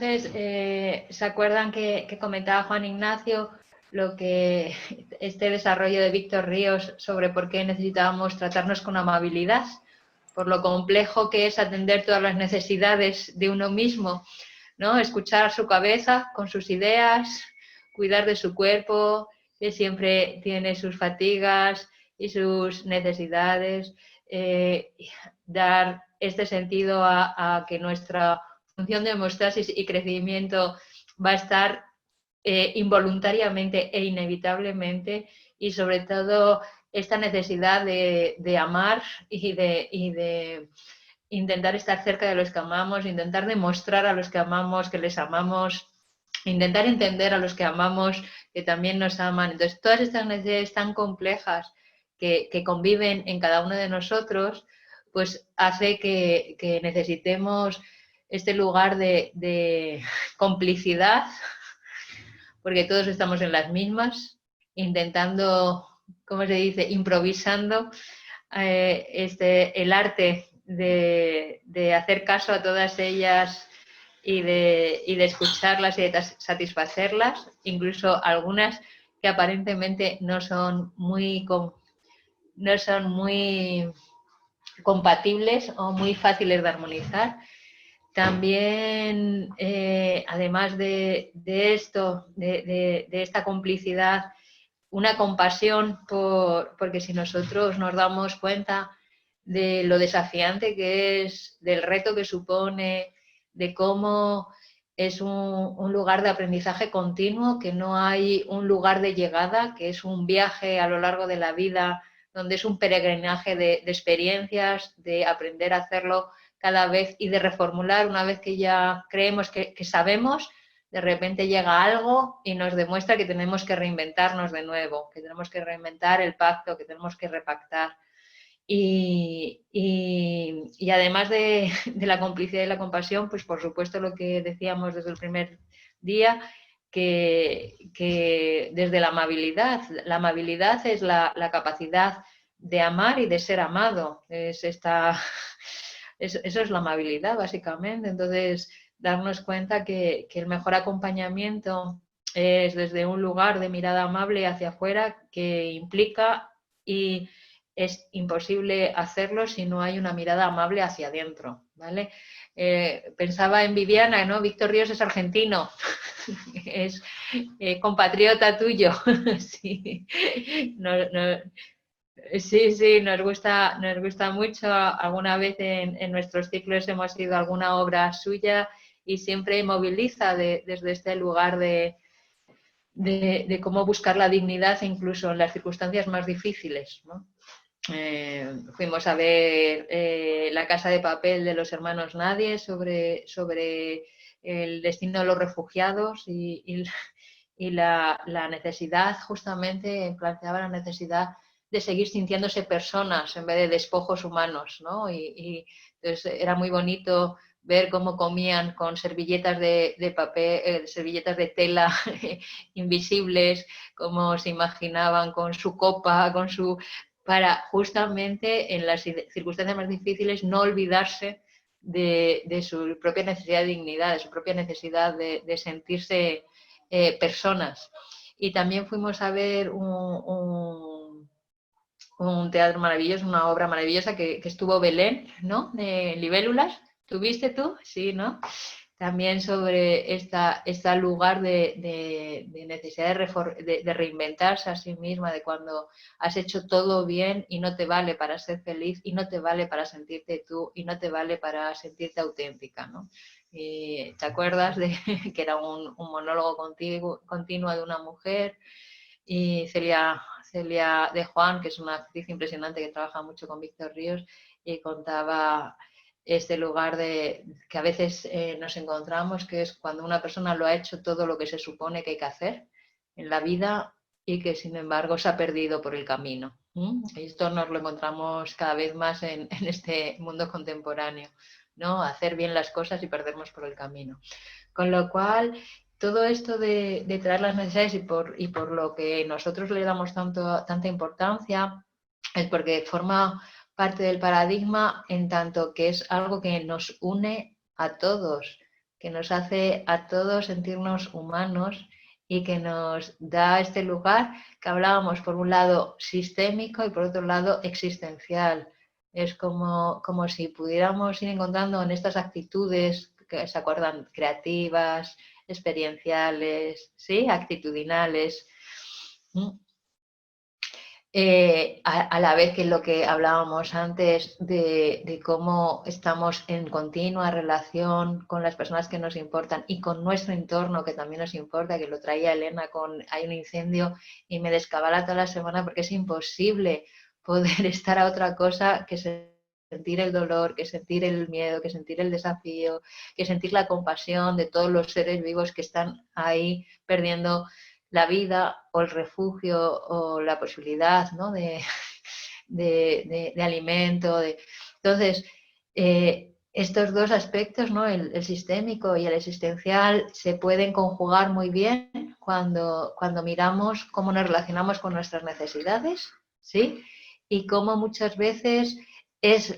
entonces, ¿se acuerdan que comentaba Juan Ignacio lo que este desarrollo de Víctor Ríos sobre por qué necesitábamos tratarnos con amabilidad? Por lo complejo que es atender todas las necesidades de uno mismo, ¿no? Escuchar su cabeza con sus ideas, cuidar de su cuerpo, que siempre tiene sus fatigas y sus necesidades, dar este sentido a que nuestra función de homeostasis y crecimiento va a estar involuntariamente e inevitablemente, y sobre todo esta necesidad de amar y de intentar estar cerca de los que amamos, intentar demostrar a los que amamos que les amamos, intentar entender a los que amamos que también nos aman. Entonces, todas estas necesidades tan complejas que conviven en cada uno de nosotros, pues hace que necesitemos este lugar de complicidad, porque todos estamos en las mismas, intentando, ¿cómo se dice?, improvisando el arte de hacer caso a todas ellas y de escucharlas y de satisfacerlas, incluso algunas que aparentemente no son muy compatibles o muy fáciles de armonizar. También, además de esto, de esta complicidad, una compasión porque si nosotros nos damos cuenta de lo desafiante que es, del reto que supone, de cómo es un lugar de aprendizaje continuo, que no hay un lugar de llegada, que es un viaje a lo largo de la vida, donde es un peregrinaje de experiencias, de aprender a hacerlo cada vez y de reformular una vez que ya creemos que sabemos. De repente llega algo y nos demuestra que tenemos que reinventarnos de nuevo, que tenemos que reinventar el pacto, que tenemos que repactar. Y además de la complicidad y la compasión, pues por supuesto lo que decíamos desde el primer día, que desde la amabilidad es la capacidad de amar y de ser amado. Eso es la amabilidad, básicamente. Entonces, darnos cuenta que el mejor acompañamiento es desde un lugar de mirada amable hacia afuera, que implica y es imposible hacerlo si no hay una mirada amable hacia adentro, ¿vale? Pensaba en Viviana, ¿no? Víctor Ríos es argentino, es compatriota tuyo, sí. Sí, nos gusta mucho. Alguna vez en nuestros ciclos hemos ido a alguna obra suya y siempre moviliza desde este lugar de cómo buscar la dignidad incluso en las circunstancias más difíciles, ¿no? Fuimos a ver La casa de papel de los hermanos Nadie sobre el destino de los refugiados y la necesidad, justamente planteaba la necesidad de seguir sintiéndose personas en vez de despojos humanos, ¿no? Y entonces era muy bonito ver cómo comían con servilletas de papel, servilletas de tela invisibles, cómo se imaginaban con su copa, para justamente en las circunstancias más difíciles no olvidarse de su propia necesidad de dignidad, de su propia necesidad de sentirse personas. Y también fuimos a ver un teatro maravilloso, una obra maravillosa que estuvo Belén, ¿no? De Libélulas. ¿Tuviste tú? Sí, ¿no? También sobre este lugar de necesidad de reinventarse a sí misma, de cuando has hecho todo bien y no te vale para ser feliz, y no te vale para sentirte tú, y no te vale para sentirte auténtica, ¿no? ¿Te acuerdas de que era un monólogo continuo de una mujer? Y Celia de Juan, que es una actriz impresionante que trabaja mucho con Víctor Ríos, y contaba este lugar que a veces nos encontramos, que es cuando una persona lo ha hecho todo lo que se supone que hay que hacer en la vida y que sin embargo se ha perdido por el camino. Y esto nos lo encontramos cada vez más en este mundo contemporáneo, ¿no? Hacer bien las cosas y perdernos por el camino. Con lo cual, todo esto de traer las necesidades y por lo que nosotros le damos tanta importancia es porque forma parte del paradigma en tanto que es algo que nos une a todos. que nos hace a todos sentirnos humanos y que nos da este lugar que hablábamos, por un lado sistémico y por otro lado existencial. Es como si pudiéramos ir encontrando en estas actitudes que se acuerdan creativas, experienciales, ¿sí? Actitudinales. A la vez que lo que hablábamos antes de cómo estamos en continua relación con las personas que nos importan y con nuestro entorno que también nos importa, que lo traía Elena con hay un incendio y me descabala toda la semana porque es imposible poder estar a otra cosa que sentir el dolor, que sentir el miedo, que sentir el desafío, que sentir la compasión de todos los seres vivos que están ahí perdiendo la vida o el refugio o la posibilidad, ¿no? de alimento. Entonces, estos dos aspectos, ¿no? El sistémico y el existencial, se pueden conjugar muy bien cuando miramos cómo nos relacionamos con nuestras necesidades, ¿sí? Y cómo muchas veces es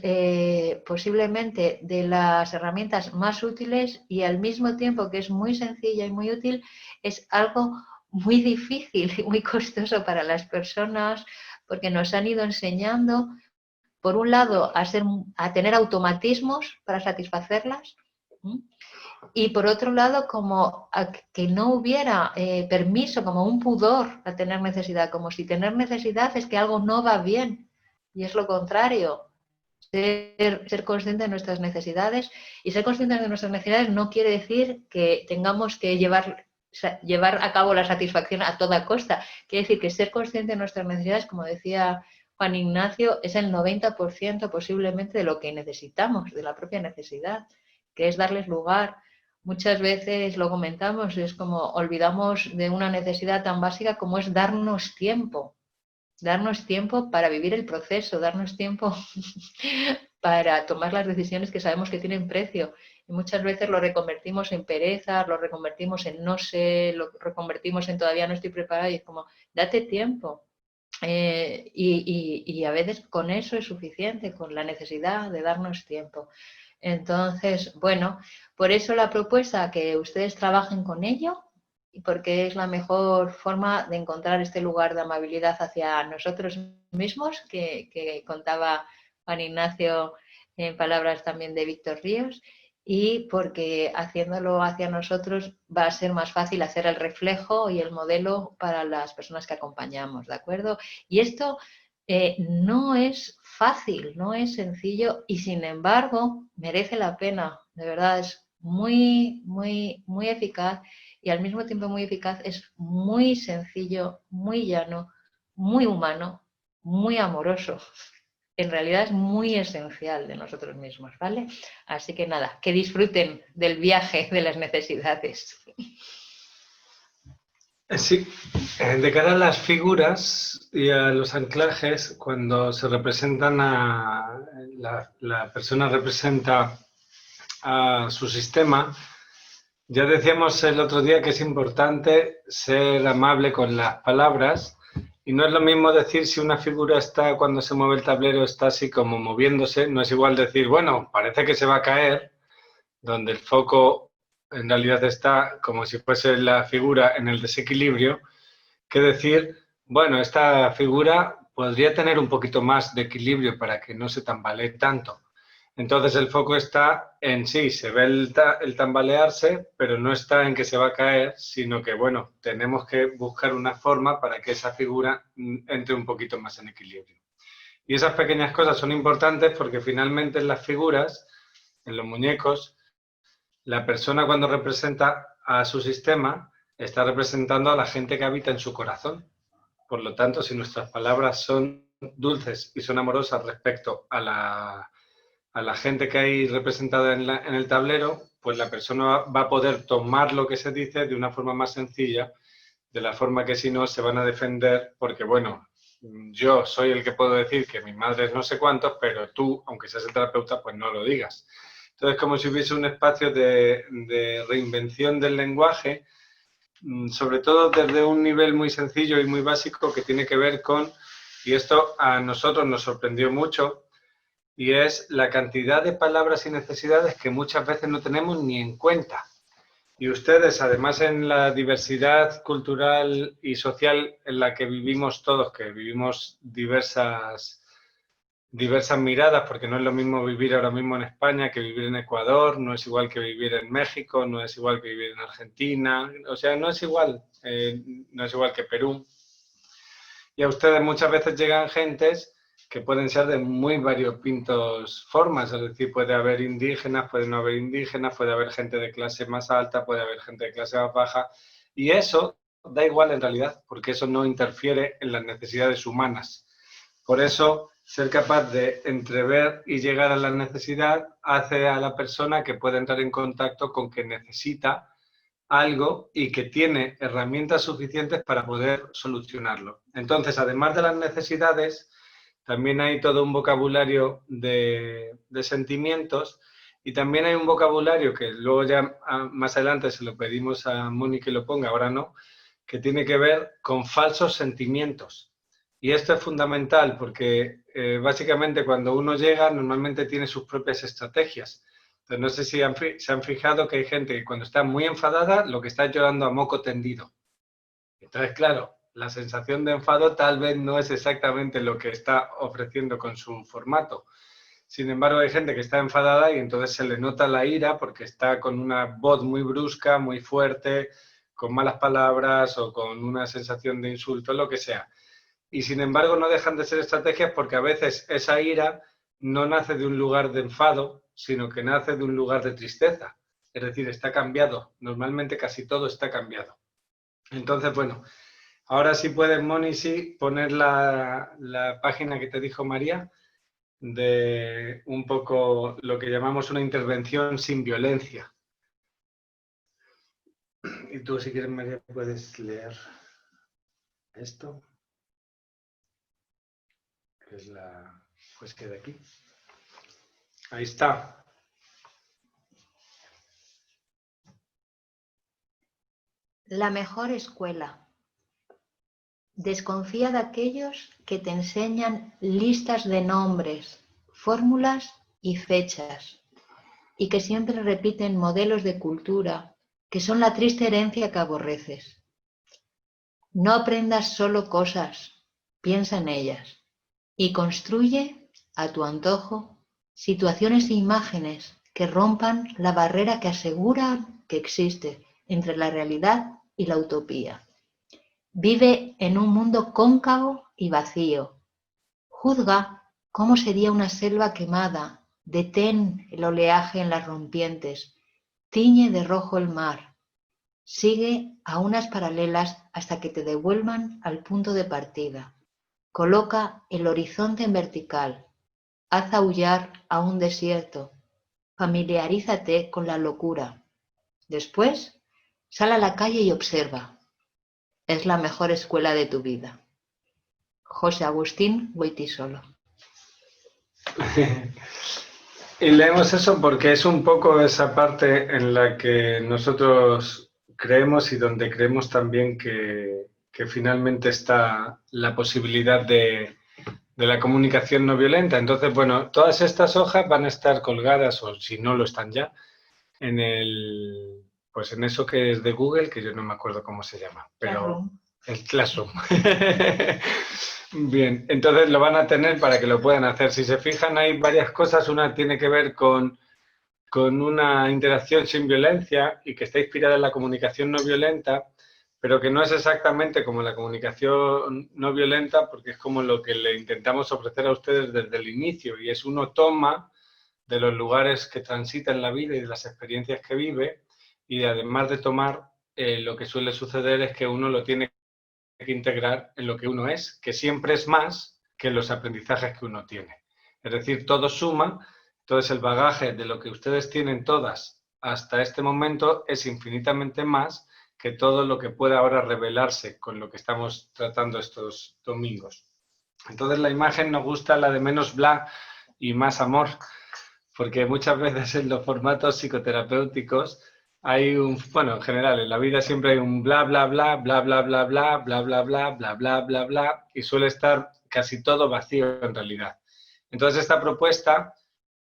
posiblemente de las herramientas más útiles y al mismo tiempo que es muy sencilla y muy útil, es algo muy difícil y muy costoso para las personas porque nos han ido enseñando, por un lado, a tener automatismos para satisfacerlas y por otro lado, como a que no hubiera permiso, como un pudor a tener necesidad, como si tener necesidad es que algo no va bien y es lo contrario. Ser consciente de nuestras necesidades y ser conscientes de nuestras necesidades no quiere decir que tengamos que llevar a cabo la satisfacción a toda costa. Quiere decir que ser consciente de nuestras necesidades, como decía Juan Ignacio, es el 90% posiblemente de lo que necesitamos, de la propia necesidad, que es darles lugar. Muchas veces lo comentamos, es como olvidamos de una necesidad tan básica como es darnos tiempo para vivir el proceso, darnos tiempo para tomar las decisiones que sabemos que tienen precio. Y muchas veces lo reconvertimos en pereza, lo reconvertimos en no sé, lo reconvertimos en todavía no estoy preparada y es como, date tiempo. Y a veces con eso es suficiente, con la necesidad de darnos tiempo. Entonces, bueno, por eso la propuesta que ustedes trabajen con ello, porque es la mejor forma de encontrar este lugar de amabilidad hacia nosotros mismos, que contaba Juan Ignacio en palabras también de Víctor Ríos, y porque haciéndolo hacia nosotros va a ser más fácil hacer el reflejo y el modelo para las personas que acompañamos, ¿de acuerdo? Y esto no es fácil, no es sencillo y sin embargo merece la pena, de verdad, es muy, muy, muy eficaz y al mismo tiempo muy eficaz, es muy sencillo, muy llano, muy humano, muy amoroso. En realidad es muy esencial de nosotros mismos, ¿vale? Así que nada, que disfruten del viaje de las necesidades. Sí, de cara a las figuras y a los anclajes, cuando se representan la persona representa a su sistema, ya decíamos el otro día que es importante ser amable con las palabras y no es lo mismo decir si una figura está, cuando se mueve el tablero, está así como moviéndose, no es igual decir, bueno, parece que se va a caer, donde el foco en realidad está como si fuese la figura en el desequilibrio, que decir, bueno, esta figura podría tener un poquito más de equilibrio para que no se tambalee tanto. Entonces el foco está en sí, se ve el tambalearse, pero no está en que se va a caer, sino que, bueno, tenemos que buscar una forma para que esa figura entre un poquito más en equilibrio. Y esas pequeñas cosas son importantes porque finalmente en las figuras, en los muñecos, la persona cuando representa a su sistema está representando a la gente que habita en su corazón. Por lo tanto, si nuestras palabras son dulces y son amorosas respecto a la gente que hay representada en el tablero, pues la persona va a poder tomar lo que se dice de una forma más sencilla, de la forma que si no se van a defender, porque bueno, yo soy el que puedo decir que mi madre es no sé cuántos, pero tú, aunque seas el terapeuta, pues no lo digas. Entonces, como si hubiese un espacio de reinvención del lenguaje, sobre todo desde un nivel muy sencillo y muy básico que tiene que ver con, y esto a nosotros nos sorprendió mucho, y es la cantidad de palabras y necesidades que muchas veces no tenemos ni en cuenta. Y ustedes, además en la diversidad cultural y social en la que vivimos todos, que vivimos diversas miradas, porque no es lo mismo vivir ahora mismo en España que vivir en Ecuador, no es igual que vivir en México, no es igual que vivir en Argentina, o sea, no es igual que Perú. Y a ustedes muchas veces llegan gentes que pueden ser de muy variopintos formas, es decir, puede haber indígenas, puede no haber indígenas, puede haber gente de clase más alta, puede haber gente de clase más baja, y eso da igual en realidad, porque eso no interfiere en las necesidades humanas. Por eso, ser capaz de entrever y llegar a la necesidad hace a la persona que pueda entrar en contacto con que necesita algo y que tiene herramientas suficientes para poder solucionarlo. Entonces, además de las necesidades, también hay todo un vocabulario de sentimientos y también hay un vocabulario que luego ya más adelante se lo pedimos a Moni que lo ponga, ahora no, que tiene que ver con falsos sentimientos. Y esto es fundamental porque básicamente cuando uno llega normalmente tiene sus propias estrategias. Entonces, no sé si se han fijado que hay gente que cuando está muy enfadada lo que está llorando a moco tendido. Entonces, claro, la sensación de enfado tal vez no es exactamente lo que está ofreciendo con su formato. Sin embargo, hay gente que está enfadada y entonces se le nota la ira porque está con una voz muy brusca, muy fuerte, con malas palabras o con una sensación de insulto, lo que sea. Y sin embargo no dejan de ser estrategias porque a veces esa ira no nace de un lugar de enfado, sino que nace de un lugar de tristeza. Es decir, está cambiado. Normalmente casi todo está cambiado. Entonces, bueno, ahora sí puedes, Moni, sí, poner la página que te dijo María de un poco lo que llamamos una intervención sin violencia. Y tú, si quieres, María, puedes leer esto. Que es pues queda aquí. Ahí está. La mejor escuela. Desconfía de aquellos que te enseñan listas de nombres, fórmulas y fechas, y que siempre repiten modelos de cultura que son la triste herencia que aborreces. No aprendas solo cosas, piensa en ellas, y construye, a tu antojo, situaciones e imágenes que rompan la barrera que aseguran que existe entre la realidad y la utopía. Vive en un mundo cóncavo y vacío. Juzga cómo sería una selva quemada, detén el oleaje en las rompientes, tiñe de rojo el mar. Sigue a unas paralelas hasta que te devuelvan al punto de partida. Coloca el horizonte en vertical. Haz aullar a un desierto. Familiarízate con la locura. Después, sal a la calle y observa. Es la mejor escuela de tu vida. José Agustín Goytisolo. Y leemos eso porque es un poco esa parte en la que nosotros creemos y donde creemos también que finalmente está la posibilidad de la comunicación no violenta. Entonces, bueno, todas estas hojas van a estar colgadas, o si no lo están ya, pues en eso que es de Google, que yo no me acuerdo cómo se llama, pero el Classroom. Bien, entonces lo van a tener para que lo puedan hacer. Si se fijan, hay varias cosas. Una tiene que ver con una interacción sin violencia y que está inspirada en la comunicación no violenta, pero que no es exactamente como la comunicación no violenta, porque es como lo que le intentamos ofrecer a ustedes desde el inicio, y es uno toma de los lugares que transita en la vida y de las experiencias que vive, y además de tomar, lo que suele suceder es que uno lo tiene que integrar en lo que uno es, que siempre es más que los aprendizajes que uno tiene. Es decir, todo suma, entonces el bagaje de lo que ustedes tienen todas hasta este momento es infinitamente más que todo lo que pueda ahora revelarse con lo que estamos tratando estos domingos. Entonces la imagen nos gusta la de menos bla y más amor, porque muchas veces en los formatos psicoterapéuticos hay bueno, en general, en la vida siempre hay un bla, bla, bla, bla, bla, bla, bla, bla, bla, bla, bla, bla, bla, bla, y suele estar casi todo vacío en realidad. Entonces esta propuesta,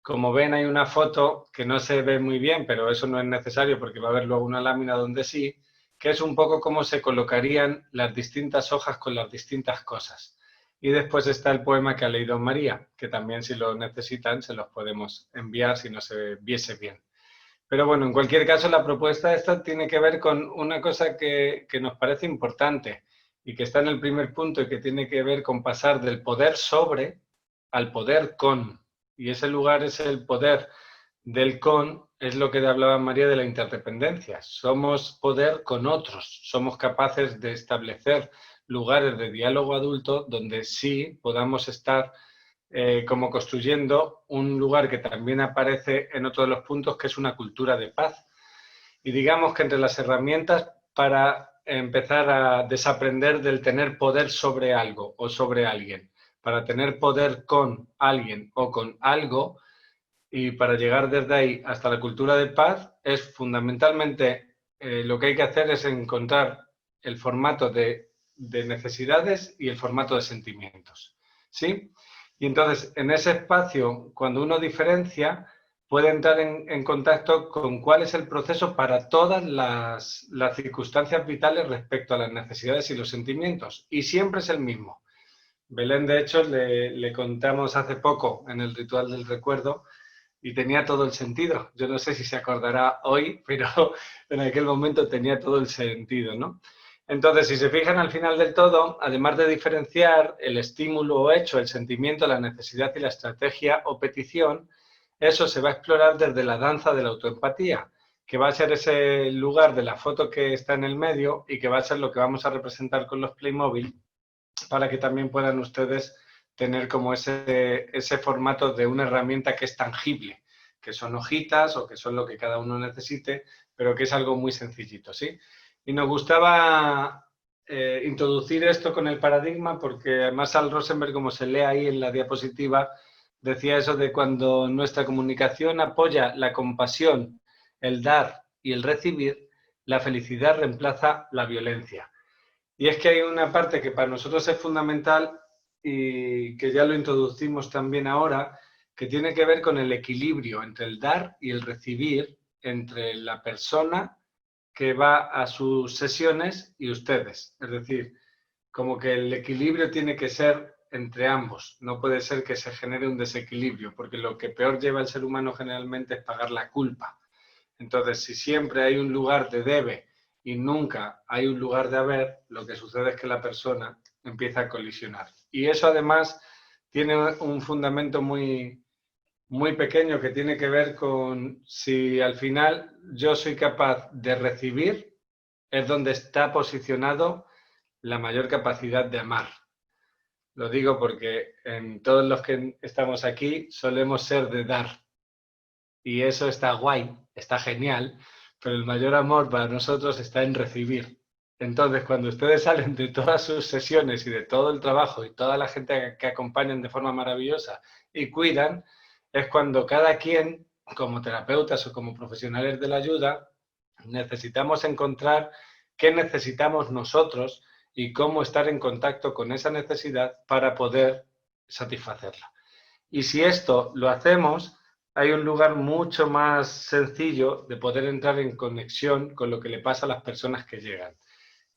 como ven, hay una foto que no se ve muy bien, pero eso no es necesario porque va a haber luego una lámina donde sí, que es un poco cómo se colocarían las distintas hojas con las distintas cosas. Y después está el poema que ha leído María, que también si lo necesitan se los podemos enviar si no se viese bien. Pero bueno, en cualquier caso la propuesta esta tiene que ver con una cosa que nos parece importante y que está en el primer punto y que tiene que ver con pasar del poder sobre al poder con. Y ese lugar es el poder del con, es lo que hablaba María de la interdependencia. Somos poder con otros, somos capaces de establecer lugares de diálogo adulto donde sí podamos estar como construyendo un lugar que también aparece en otro de los puntos, que es una cultura de paz. Y digamos que entre las herramientas para empezar a desaprender del tener poder sobre algo o sobre alguien, para tener poder con alguien o con algo, y para llegar desde ahí hasta la cultura de paz, es fundamentalmente lo que hay que hacer es encontrar el formato de necesidades y el formato de sentimientos, ¿sí? Y entonces, en ese espacio, cuando uno diferencia, puede entrar en contacto con cuál es el proceso para todas las circunstancias vitales respecto a las necesidades y los sentimientos. Y siempre es el mismo. Belén, de hecho, le contamos hace poco en el ritual del recuerdo y tenía todo el sentido. Yo no sé si se acordará hoy, pero en aquel momento tenía todo el sentido, ¿no? Entonces, si se fijan al final del todo, además de diferenciar el estímulo o hecho, el sentimiento, la necesidad y la estrategia o petición, eso se va a explorar desde la danza de la autoempatía, que va a ser ese lugar de la foto que está en el medio y que va a ser lo que vamos a representar con los Playmobil para que también puedan ustedes tener como ese formato de una herramienta que es tangible, que son hojitas o que son lo que cada uno necesite, pero que es algo muy sencillito, ¿sí? Y nos gustaba introducir esto con el paradigma porque además Al Rosenberg, como se lee ahí en la diapositiva, decía eso de cuando nuestra comunicación apoya la compasión, el dar y el recibir, la felicidad reemplaza la violencia. Y es que hay una parte que para nosotros es fundamental y que ya lo introducimos también ahora, que tiene que ver con el equilibrio entre el dar y el recibir, entre la persona que va a sus sesiones y ustedes. Es decir, como que el equilibrio tiene que ser entre ambos. No puede ser que se genere un desequilibrio, porque lo que peor lleva al ser humano generalmente es pagar la culpa. Entonces, si siempre hay un lugar de debe y nunca hay un lugar de haber, lo que sucede es que la persona empieza a colisionar. Y eso además tiene un fundamento muy, muy pequeño que tiene que ver con si al final yo soy capaz de recibir, es donde está posicionado la mayor capacidad de amar. Lo digo porque en todos los que estamos aquí solemos ser de dar. Y eso está guay, está genial, pero el mayor amor para nosotros está en recibir. Entonces, cuando ustedes salen de todas sus sesiones y de todo el trabajo y toda la gente que acompañan de forma maravillosa y cuidan, es cuando cada quien, como terapeutas o como profesionales de la ayuda, necesitamos encontrar qué necesitamos nosotros y cómo estar en contacto con esa necesidad para poder satisfacerla. Y si esto lo hacemos, hay un lugar mucho más sencillo de poder entrar en conexión con lo que le pasa a las personas que llegan.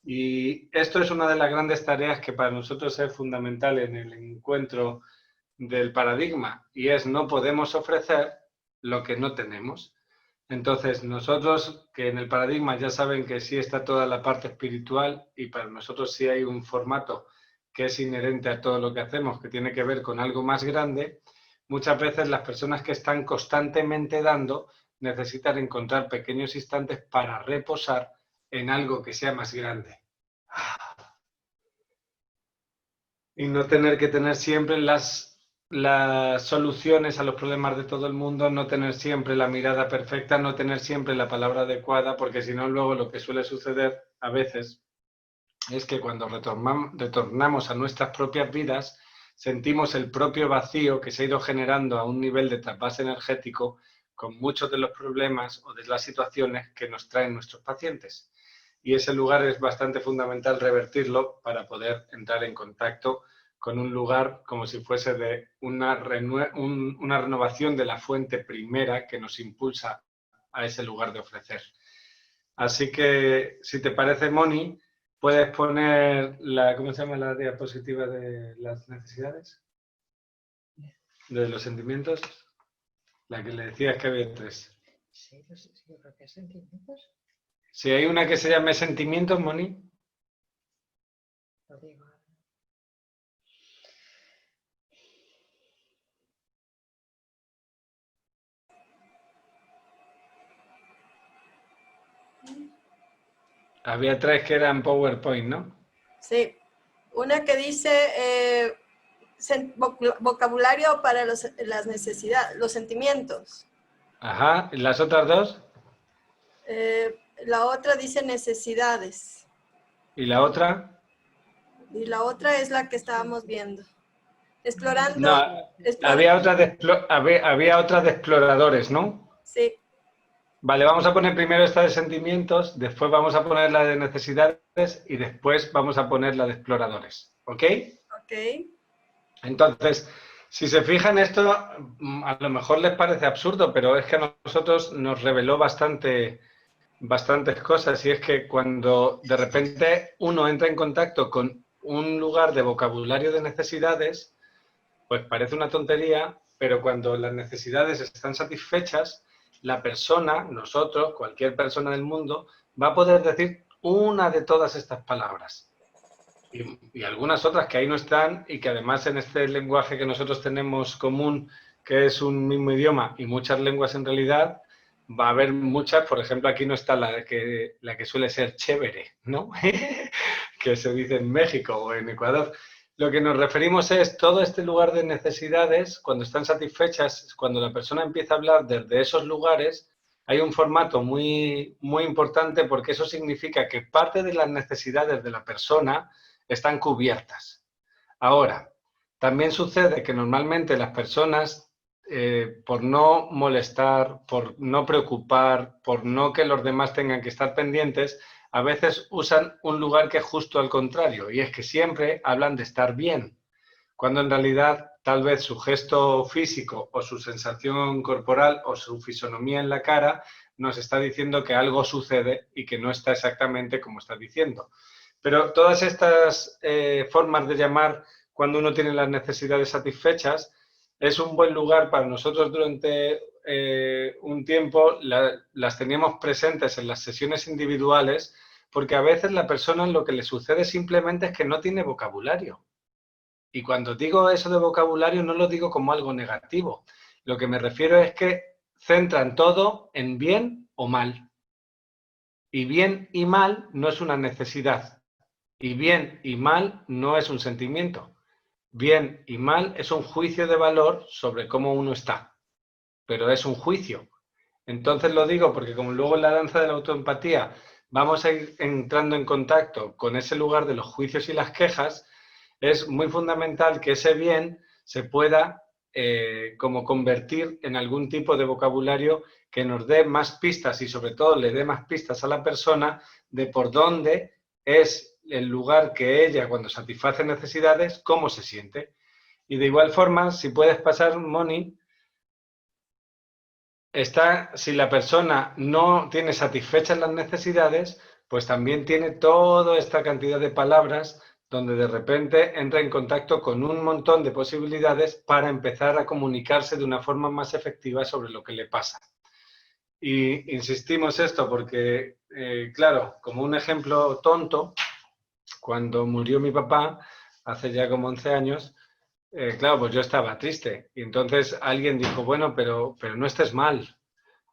Y esto es una de las grandes tareas que para nosotros es fundamental en el encuentro del paradigma, y es no podemos ofrecer lo que no tenemos. Entonces, nosotros que en el paradigma ya saben que sí está toda la parte espiritual y para nosotros sí hay un formato que es inherente a todo lo que hacemos, que tiene que ver con algo más grande, muchas veces las personas que están constantemente dando necesitan encontrar pequeños instantes para reposar en algo que sea más grande. Y no tener que tener siempre las soluciones a los problemas de todo el mundo, no tener siempre la mirada perfecta, no tener siempre la palabra adecuada, porque si no luego lo que suele suceder a veces es que cuando retornamos a nuestras propias vidas, sentimos el propio vacío que se ha ido generando a un nivel de trasvase energético con muchos de los problemas o de las situaciones que nos traen nuestros pacientes. Y ese lugar es bastante fundamental revertirlo para poder entrar en contacto con un lugar como si fuese de una renovación de la fuente primera que nos impulsa a ese lugar de ofrecer. Así que, si te parece, Moni, puedes poner la, ¿cómo se llama la diapositiva de las necesidades? De los sentimientos. La que le decías que había 3. Sí, yo creo que es sentimientos. Si hay una que se llame sentimientos, Moni. Lo digo. Había 3 que eran PowerPoint, ¿no? Sí. Una que dice vocabulario para las necesidades, los sentimientos. Ajá. ¿Y las otras 2? La otra dice necesidades. ¿Y la otra? Y la otra es la que estábamos viendo. Explorando. No, había otra de exploradores, ¿no? Sí. Vale, vamos a poner primero esta de sentimientos, después vamos a poner la de necesidades y después vamos a poner la de exploradores. ¿Ok? Ok. Entonces, si se fijan, esto a lo mejor les parece absurdo, pero es que a nosotros nos reveló bastantes cosas, y es que cuando de repente uno entra en contacto con un lugar de vocabulario de necesidades, pues parece una tontería, pero cuando las necesidades están satisfechas, la persona, nosotros, cualquier persona del mundo, va a poder decir una de todas estas palabras. Y algunas otras que ahí no están y que además en este lenguaje que nosotros tenemos común, que es un mismo idioma y muchas lenguas en realidad, va a haber muchas. Por ejemplo, aquí no está la que suele ser chévere, ¿no? Que se dice en México o en Ecuador. Lo que nos referimos es todo este lugar de necesidades, cuando están satisfechas, cuando la persona empieza a hablar desde esos lugares, hay un formato muy, muy importante, porque eso significa que parte de las necesidades de la persona están cubiertas. Ahora, también sucede que normalmente las personas, por no molestar, por no preocupar, por no que los demás tengan que estar pendientes, a veces usan un lugar que es justo al contrario, y es que siempre hablan de estar bien, cuando en realidad tal vez su gesto físico o su sensación corporal o su fisonomía en la cara nos está diciendo que algo sucede y que no está exactamente como está diciendo. Pero todas estas formas de llamar cuando uno tiene las necesidades satisfechas es un buen lugar para nosotros. Durante un tiempo las teníamos presentes en las sesiones individuales, porque a veces la persona lo que le sucede simplemente es que no tiene vocabulario. Y cuando digo eso de vocabulario no lo digo como algo negativo. Lo que me refiero es que centran todo en bien o mal. Y bien y mal no es una necesidad. Y bien y mal no es un sentimiento. Bien y mal es un juicio de valor sobre cómo uno está. Pero es un juicio. Entonces lo digo porque como luego en la danza de la autoempatía vamos a ir entrando en contacto con ese lugar de los juicios y las quejas, es muy fundamental que ese bien se pueda como convertir en algún tipo de vocabulario que nos dé más pistas y sobre todo le dé más pistas a la persona de por dónde es el lugar que ella, cuando satisface necesidades, cómo se siente. Y de igual forma, si puedes pasar, Moni, si la persona no tiene satisfechas las necesidades, pues también tiene toda esta cantidad de palabras donde de repente entra en contacto con un montón de posibilidades para empezar a comunicarse de una forma más efectiva sobre lo que le pasa. Y insistimos esto porque, claro, como un ejemplo tonto, cuando murió mi papá, hace ya como 11 años, claro, pues yo estaba triste. Y entonces alguien dijo, bueno, pero no estés mal,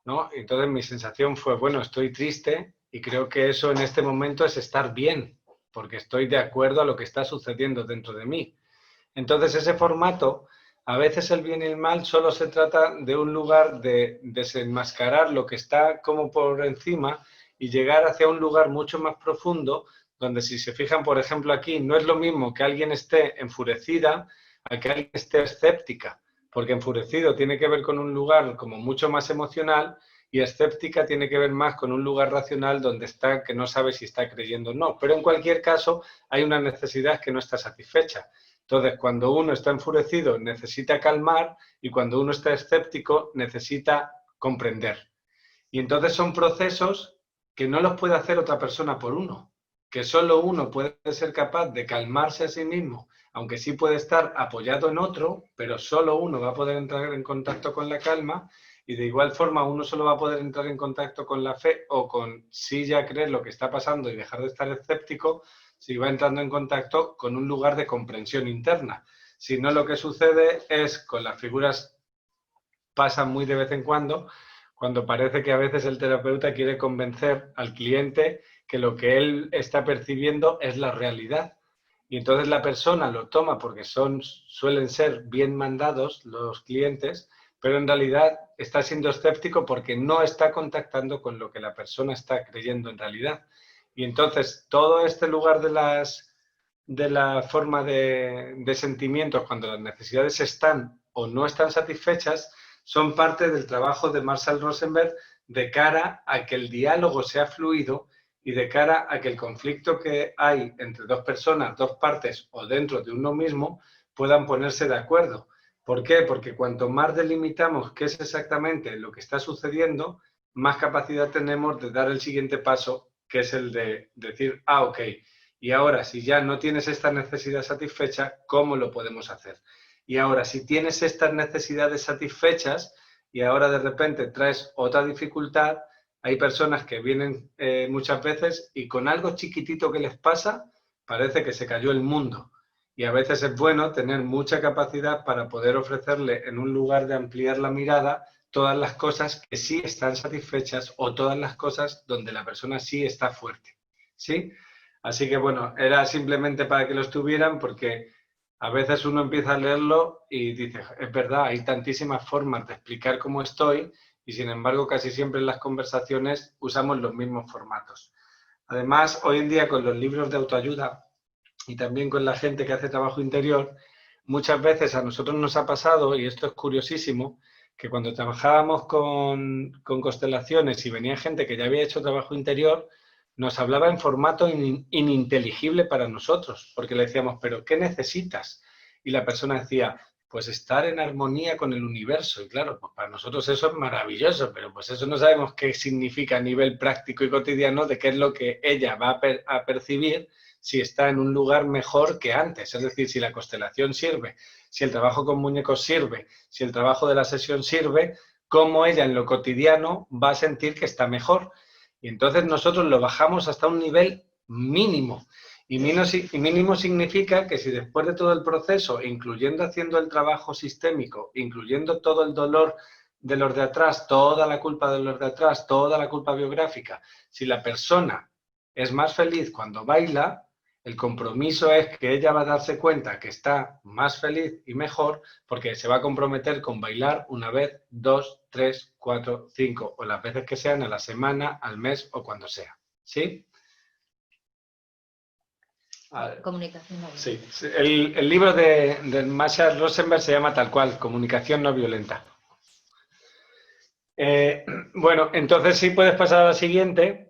¿no? Y entonces mi sensación fue, bueno, estoy triste y creo que eso en este momento es estar bien, porque estoy de acuerdo a lo que está sucediendo dentro de mí. Entonces ese formato, a veces el bien y el mal solo se trata de un lugar de desenmascarar lo que está como por encima y llegar hacia un lugar mucho más profundo, donde si se fijan, por ejemplo, aquí, no es lo mismo que alguien esté enfurecida a que alguien esté escéptica, porque enfurecido tiene que ver con un lugar como mucho más emocional y escéptica tiene que ver más con un lugar racional donde está, que no sabe si está creyendo o no. Pero en cualquier caso hay una necesidad que no está satisfecha. Entonces, cuando uno está enfurecido, necesita calmar, y cuando uno está escéptico, necesita comprender. Y entonces son procesos que no los puede hacer otra persona por uno, que solo uno puede ser capaz de calmarse a sí mismo, aunque sí puede estar apoyado en otro, pero solo uno va a poder entrar en contacto con la calma, y de igual forma uno solo va a poder entrar en contacto con la fe o con sí ya creer lo que está pasando y dejar de estar escéptico, si va entrando en contacto con un lugar de comprensión interna. Si no, lo que sucede es, con las figuras pasa muy de vez en cuando parece que a veces el terapeuta quiere convencer al cliente que lo que él está percibiendo es la realidad. Y entonces la persona lo toma porque suelen ser bien mandados los clientes, pero en realidad está siendo escéptico porque no está contactando con lo que la persona está creyendo en realidad. Y entonces todo este lugar de la forma de sentimientos, cuando las necesidades están o no están satisfechas, son parte del trabajo de Marshall Rosenberg de cara a que el diálogo sea fluido y de cara a que el conflicto que hay entre dos personas, dos partes o dentro de uno mismo puedan ponerse de acuerdo. ¿Por qué? Porque cuanto más delimitamos qué es exactamente lo que está sucediendo, más capacidad tenemos de dar el siguiente paso, que es el de decir, ok, y ahora si ya no tienes esta necesidad satisfecha, ¿cómo lo podemos hacer? Y ahora, si tienes estas necesidades satisfechas y ahora de repente traes otra dificultad, hay personas que vienen muchas veces y con algo chiquitito que les pasa, parece que se cayó el mundo. Y a veces es bueno tener mucha capacidad para poder ofrecerle, en un lugar de ampliar la mirada, todas las cosas que sí están satisfechas o todas las cosas donde la persona sí está fuerte. ¿Sí? Así que bueno, era simplemente para que lo estuvieran, porque a veces uno empieza a leerlo y dice, es verdad, hay tantísimas formas de explicar cómo estoy, y sin embargo casi siempre en las conversaciones usamos los mismos formatos. Además, hoy en día con los libros de autoayuda y también con la gente que hace trabajo interior, muchas veces a nosotros nos ha pasado, y esto es curiosísimo, que cuando trabajábamos con constelaciones y venía gente que ya había hecho trabajo interior, nos hablaba en formato ininteligible para nosotros, porque le decíamos, ¿pero qué necesitas? Y la persona decía, pues estar en armonía con el universo. Y claro, pues para nosotros eso es maravilloso, pero pues eso no sabemos qué significa a nivel práctico y cotidiano, de qué es lo que ella va a percibir si está en un lugar mejor que antes. Es decir, si la constelación sirve, si el trabajo con muñecos sirve, si el trabajo de la sesión sirve, cómo ella en lo cotidiano va a sentir que está mejor. Y entonces nosotros lo bajamos hasta un nivel mínimo. Y mínimo significa que si después de todo el proceso, incluyendo haciendo el trabajo sistémico, incluyendo todo el dolor de los de atrás, toda la culpa de los de atrás, toda la culpa biográfica, si la persona es más feliz cuando baila, el compromiso es que ella va a darse cuenta que está más feliz y mejor porque se va a comprometer con bailar una vez, 2, 3, 4, 5 o las veces que sean, a la semana, al mes o cuando sea. ¿Sí? Comunicación no Sí. violenta. El libro de Marshall Rosenberg se llama tal cual, Comunicación no violenta. Bueno, entonces sí puedes pasar a la siguiente.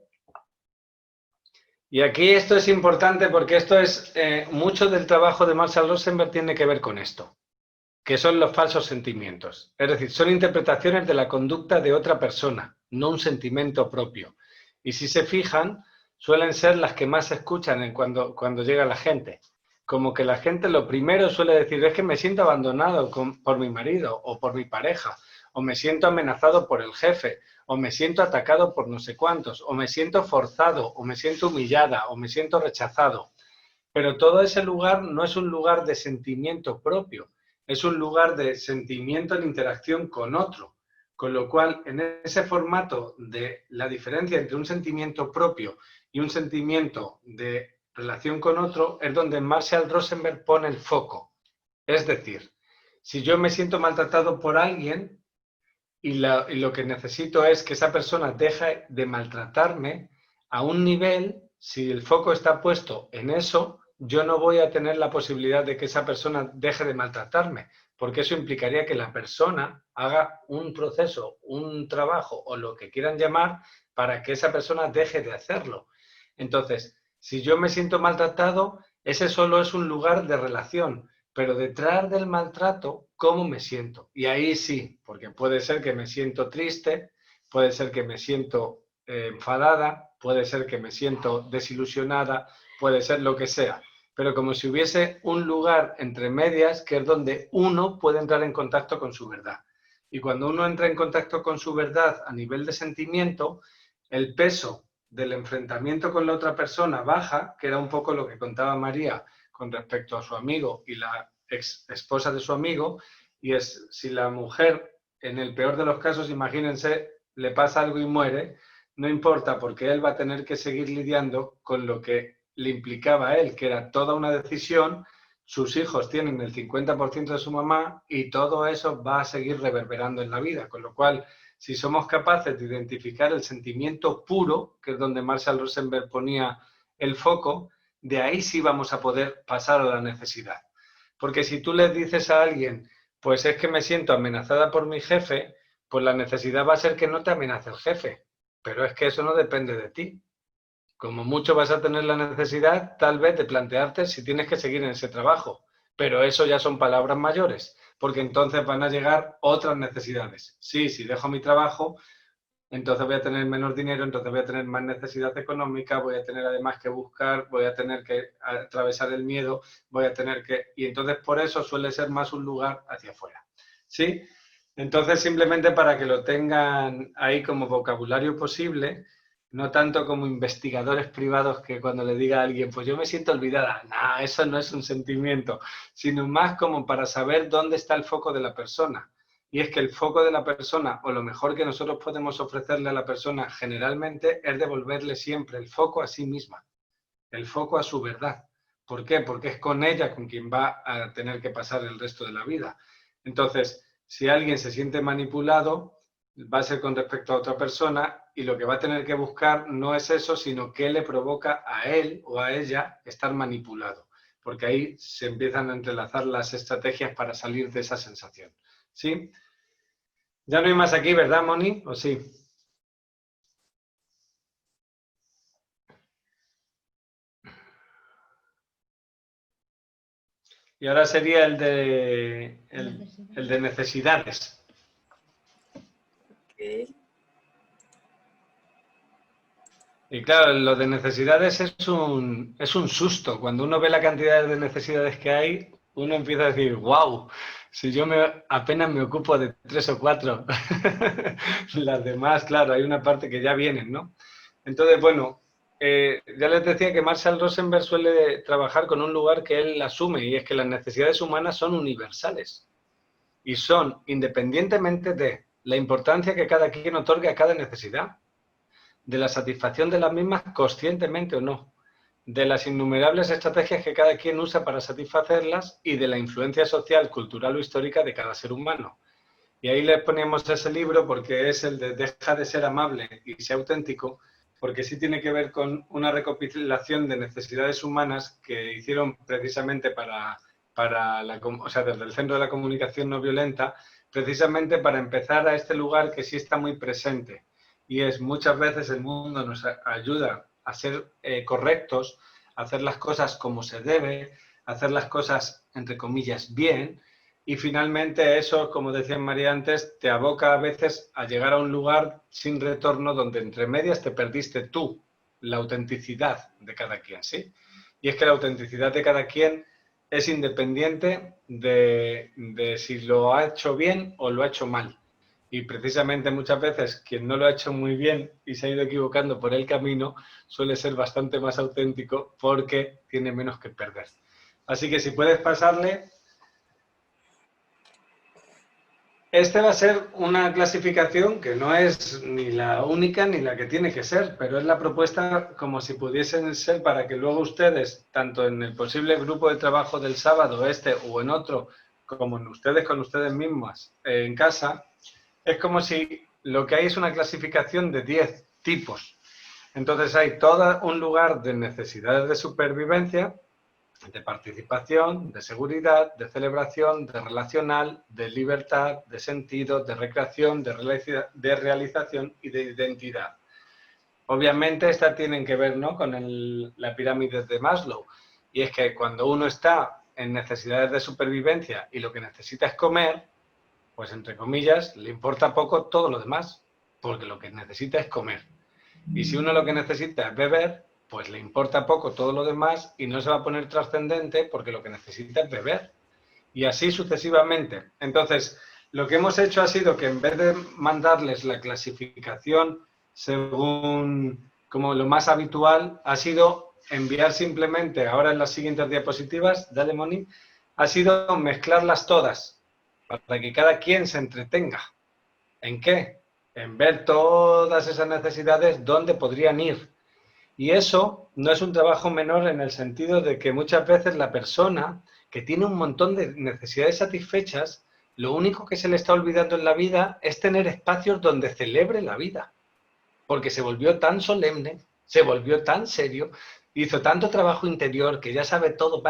Y aquí esto es importante porque esto es, mucho del trabajo de Marshall Rosenberg tiene que ver con esto, que son los falsos sentimientos. Es decir, son interpretaciones de la conducta de otra persona, no un sentimiento propio. Y si se fijan, suelen ser las que más se escuchan cuando llega la gente. Como que la gente lo primero suele decir, es que me siento abandonado por mi marido o por mi pareja, o me siento amenazado por el jefe, o me siento atacado por no sé cuántos, o me siento forzado, o me siento humillada, o me siento rechazado. Pero todo ese lugar no es un lugar de sentimiento propio, es un lugar de sentimiento en interacción con otro. Con lo cual, en ese formato de la diferencia entre un sentimiento propio y un sentimiento de relación con otro, es donde Marshall Rosenberg pone el foco. Es decir, si yo me siento maltratado por alguien y lo que necesito es que esa persona deje de maltratarme, a un nivel, si el foco está puesto en eso, yo no voy a tener la posibilidad de que esa persona deje de maltratarme, porque eso implicaría que la persona haga un proceso, un trabajo o lo que quieran llamar para que esa persona deje de hacerlo. Entonces, si yo me siento maltratado, ese solo es un lugar de relación, pero detrás del maltrato, ¿cómo me siento? Y ahí sí, porque puede ser que me siento triste, puede ser que me siento enfadada, puede ser que me siento desilusionada, puede ser lo que sea, pero como si hubiese un lugar entre medias que es donde uno puede entrar en contacto con su verdad. Y cuando uno entra en contacto con su verdad a nivel de sentimiento, el peso del enfrentamiento con la otra persona baja, que era un poco lo que contaba María con respecto a su amigo y la ex esposa de su amigo, y es si la mujer, en el peor de los casos, imagínense, le pasa algo y muere, no importa porque él va a tener que seguir lidiando con lo que le implicaba a él, que era toda una decisión, sus hijos tienen el 50% de su mamá y todo eso va a seguir reverberando en la vida, con lo cual, si somos capaces de identificar el sentimiento puro, que es donde Marshall Rosenberg ponía el foco, de ahí sí vamos a poder pasar a la necesidad. Porque si tú le dices a alguien, pues es que me siento amenazada por mi jefe, pues la necesidad va a ser que no te amenace el jefe. Pero es que eso no depende de ti. Como mucho vas a tener la necesidad, tal vez, de plantearte si tienes que seguir en ese trabajo. Pero eso ya son palabras mayores, porque entonces van a llegar otras necesidades. Sí, si dejo mi trabajo, entonces voy a tener menos dinero, entonces voy a tener más necesidad económica, voy a tener además que buscar, voy a tener que atravesar el miedo, voy a tener que... Y entonces por eso suele ser más un lugar hacia afuera. ¿Sí? Entonces simplemente para que lo tengan ahí como vocabulario posible, no tanto como investigadores privados que cuando le diga a alguien, pues yo me siento olvidada, no, eso no es un sentimiento, sino más como para saber dónde está el foco de la persona. Y es que el foco de la persona, o lo mejor que nosotros podemos ofrecerle a la persona generalmente, es devolverle siempre el foco a sí misma, el foco a su verdad. ¿Por qué? Porque es con ella con quien va a tener que pasar el resto de la vida. Entonces, si alguien se siente manipulado, va a ser con respecto a otra persona y lo que va a tener que buscar no es eso, sino qué le provoca a él o a ella estar manipulado. Porque ahí se empiezan a entrelazar las estrategias para salir de esa sensación. ¿Sí? Ya no hay más aquí, ¿verdad, Moni? ¿O sí? Y ahora sería el de necesidades. Ok. Y claro, lo de necesidades es un susto. Cuando uno ve la cantidad de necesidades que hay, uno empieza a decir, wow, si yo apenas me ocupo de 3 o 4. Las demás, claro, hay una parte que ya vienen, ¿no? Entonces, bueno, ya les decía que Marshall Rosenberg suele trabajar con un lugar que él asume, y es que las necesidades humanas son universales. Y son independientemente de la importancia que cada quien otorgue a cada necesidad, de la satisfacción de las mismas conscientemente o no, de las innumerables estrategias que cada quien usa para satisfacerlas y de la influencia social, cultural o histórica de cada ser humano. Y ahí les poníamos ese libro porque es el de Deja de ser amable y sea auténtico, porque sí tiene que ver con una recopilación de necesidades humanas que hicieron precisamente desde el Centro de la Comunicación No Violenta, precisamente para empezar a este lugar que sí está muy presente. Y es muchas veces el mundo nos ayuda a ser correctos, a hacer las cosas como se debe, a hacer las cosas, entre comillas, bien. Y finalmente eso, como decía María antes, te aboca a veces a llegar a un lugar sin retorno donde entre medias te perdiste tú, la autenticidad de cada quien, ¿sí? Y es que la autenticidad de cada quien es independiente de si lo ha hecho bien o lo ha hecho mal. Y precisamente muchas veces quien no lo ha hecho muy bien y se ha ido equivocando por el camino suele ser bastante más auténtico porque tiene menos que perder. Así que si puedes pasarle... Este va a ser una clasificación que no es ni la única ni la que tiene que ser, pero es la propuesta como si pudiesen ser para que luego ustedes, tanto en el posible grupo de trabajo del sábado este o en otro, como en ustedes con ustedes mismas en casa, es como si lo que hay es una clasificación de 10 tipos. Entonces hay todo un lugar de necesidades de supervivencia, de participación, de seguridad, de celebración, de relacional, de libertad, de sentido, de recreación, de realización y de identidad. Obviamente estas tienen que ver, ¿no?, con la pirámide de Maslow, y es que cuando uno está en necesidades de supervivencia y lo que necesita es comer, pues entre comillas, le importa poco todo lo demás, porque lo que necesita es comer. Y si uno lo que necesita es beber, pues le importa poco todo lo demás y no se va a poner trascendente porque lo que necesita es beber. Y así sucesivamente. Entonces, lo que hemos hecho ha sido que en vez de mandarles la clasificación según como lo más habitual, ha sido enviar simplemente, ahora en las siguientes diapositivas, dale Moni, ha sido mezclarlas todas para que cada quien se entretenga. ¿En qué? En ver todas esas necesidades, dónde podrían ir. Y eso no es un trabajo menor en el sentido de que muchas veces la persona que tiene un montón de necesidades satisfechas, lo único que se le está olvidando en la vida es tener espacios donde celebre la vida. Porque se volvió tan solemne, se volvió tan serio, hizo tanto trabajo interior que ya sabe todo,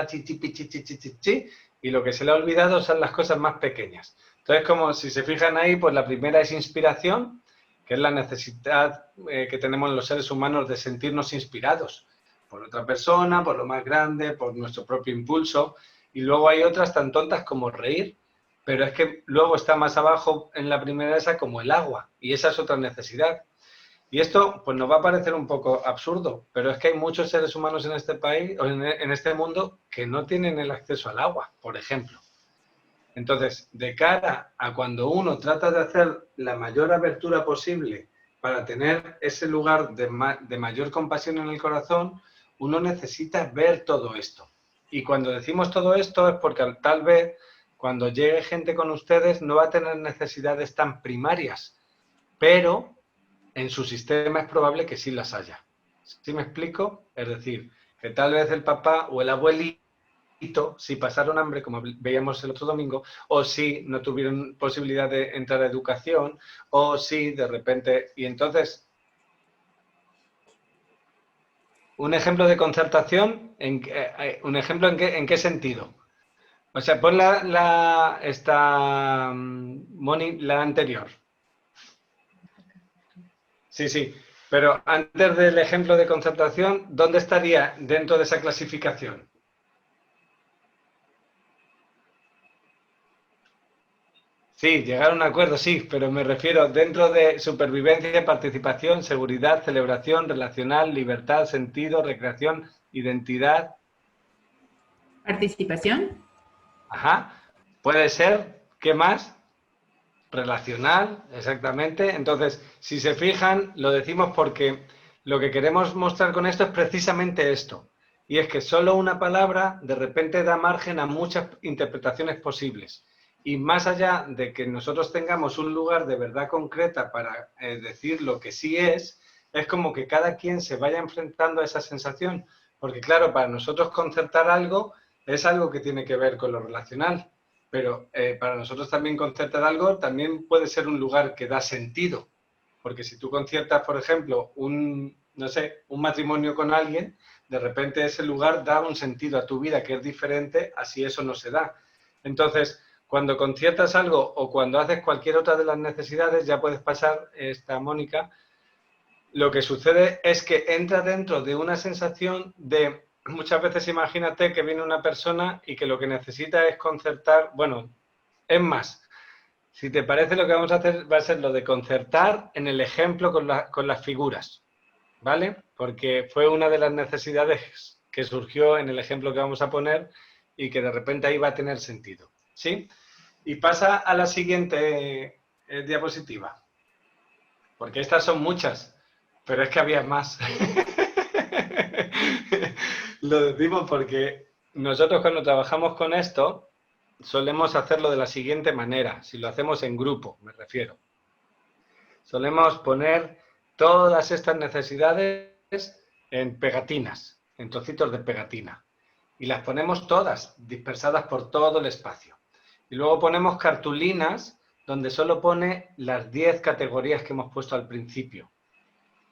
y lo que se le ha olvidado son las cosas más pequeñas. Entonces, como si se fijan ahí, pues la primera es inspiración, que es la necesidad que tenemos los seres humanos de sentirnos inspirados por otra persona, por lo más grande, por nuestro propio impulso. Y luego hay otras tan tontas como reír, pero es que luego está más abajo en la primera esa como el agua, y esa es otra necesidad. Y esto pues nos va a parecer un poco absurdo, pero es que hay muchos seres humanos en este país o en este mundo que no tienen el acceso al agua, por ejemplo. Entonces, de cara a cuando uno trata de hacer la mayor abertura posible para tener ese lugar de mayor compasión en el corazón, uno necesita ver todo esto. Y cuando decimos todo esto es porque tal vez cuando llegue gente con ustedes no va a tener necesidades tan primarias, pero en su sistema es probable que sí las haya. ¿Sí me explico? Es decir, que tal vez el papá o el abuelito, si pasaron hambre, como veíamos el otro domingo, o si no tuvieron posibilidad de entrar a educación, o si de repente... Y entonces, un ejemplo de concertación, ¿un ejemplo en qué sentido? O sea, pon Moni, la anterior. Sí, sí, pero antes del ejemplo de concertación, ¿dónde estaría dentro de esa clasificación? Sí, llegar a un acuerdo, sí, pero me refiero dentro de supervivencia, participación, seguridad, celebración, relacional, libertad, sentido, recreación, identidad. Participación. Ajá. Puede ser, ¿qué más? Relacional, exactamente. Entonces, si se fijan, lo decimos porque lo que queremos mostrar con esto es precisamente esto. Y es que solo una palabra de repente da margen a muchas interpretaciones posibles. Y más allá de que nosotros tengamos un lugar de verdad concreta para decir lo que sí es como que cada quien se vaya enfrentando a esa sensación. Porque claro, para nosotros concertar algo es algo que tiene que ver con lo relacional. Pero para nosotros también concertar algo también puede ser un lugar que da sentido. Porque si tú conciertas, por ejemplo, un matrimonio con alguien, de repente ese lugar da un sentido a tu vida que es diferente a si eso no se da. Entonces, cuando conciertas algo o cuando haces cualquier otra de las necesidades, ya puedes pasar, Mónica, lo que sucede es que entra dentro de una sensación de... Muchas veces imagínate que viene una persona y que lo que necesita es concertar, bueno, es más, si te parece lo que vamos a hacer va a ser lo de concertar en el ejemplo con las figuras, ¿vale? Porque fue una de las necesidades que surgió en el ejemplo que vamos a poner y que de repente ahí va a tener sentido, ¿sí? Y pasa a la siguiente diapositiva, porque estas son muchas, pero es que había más. Lo decimos porque nosotros cuando trabajamos con esto solemos hacerlo de la siguiente manera, si lo hacemos en grupo, me refiero. Solemos poner todas estas necesidades en pegatinas, en trocitos de pegatina. Y las ponemos todas, dispersadas por todo el espacio. Y luego ponemos cartulinas donde solo pone las 10 categorías que hemos puesto al principio.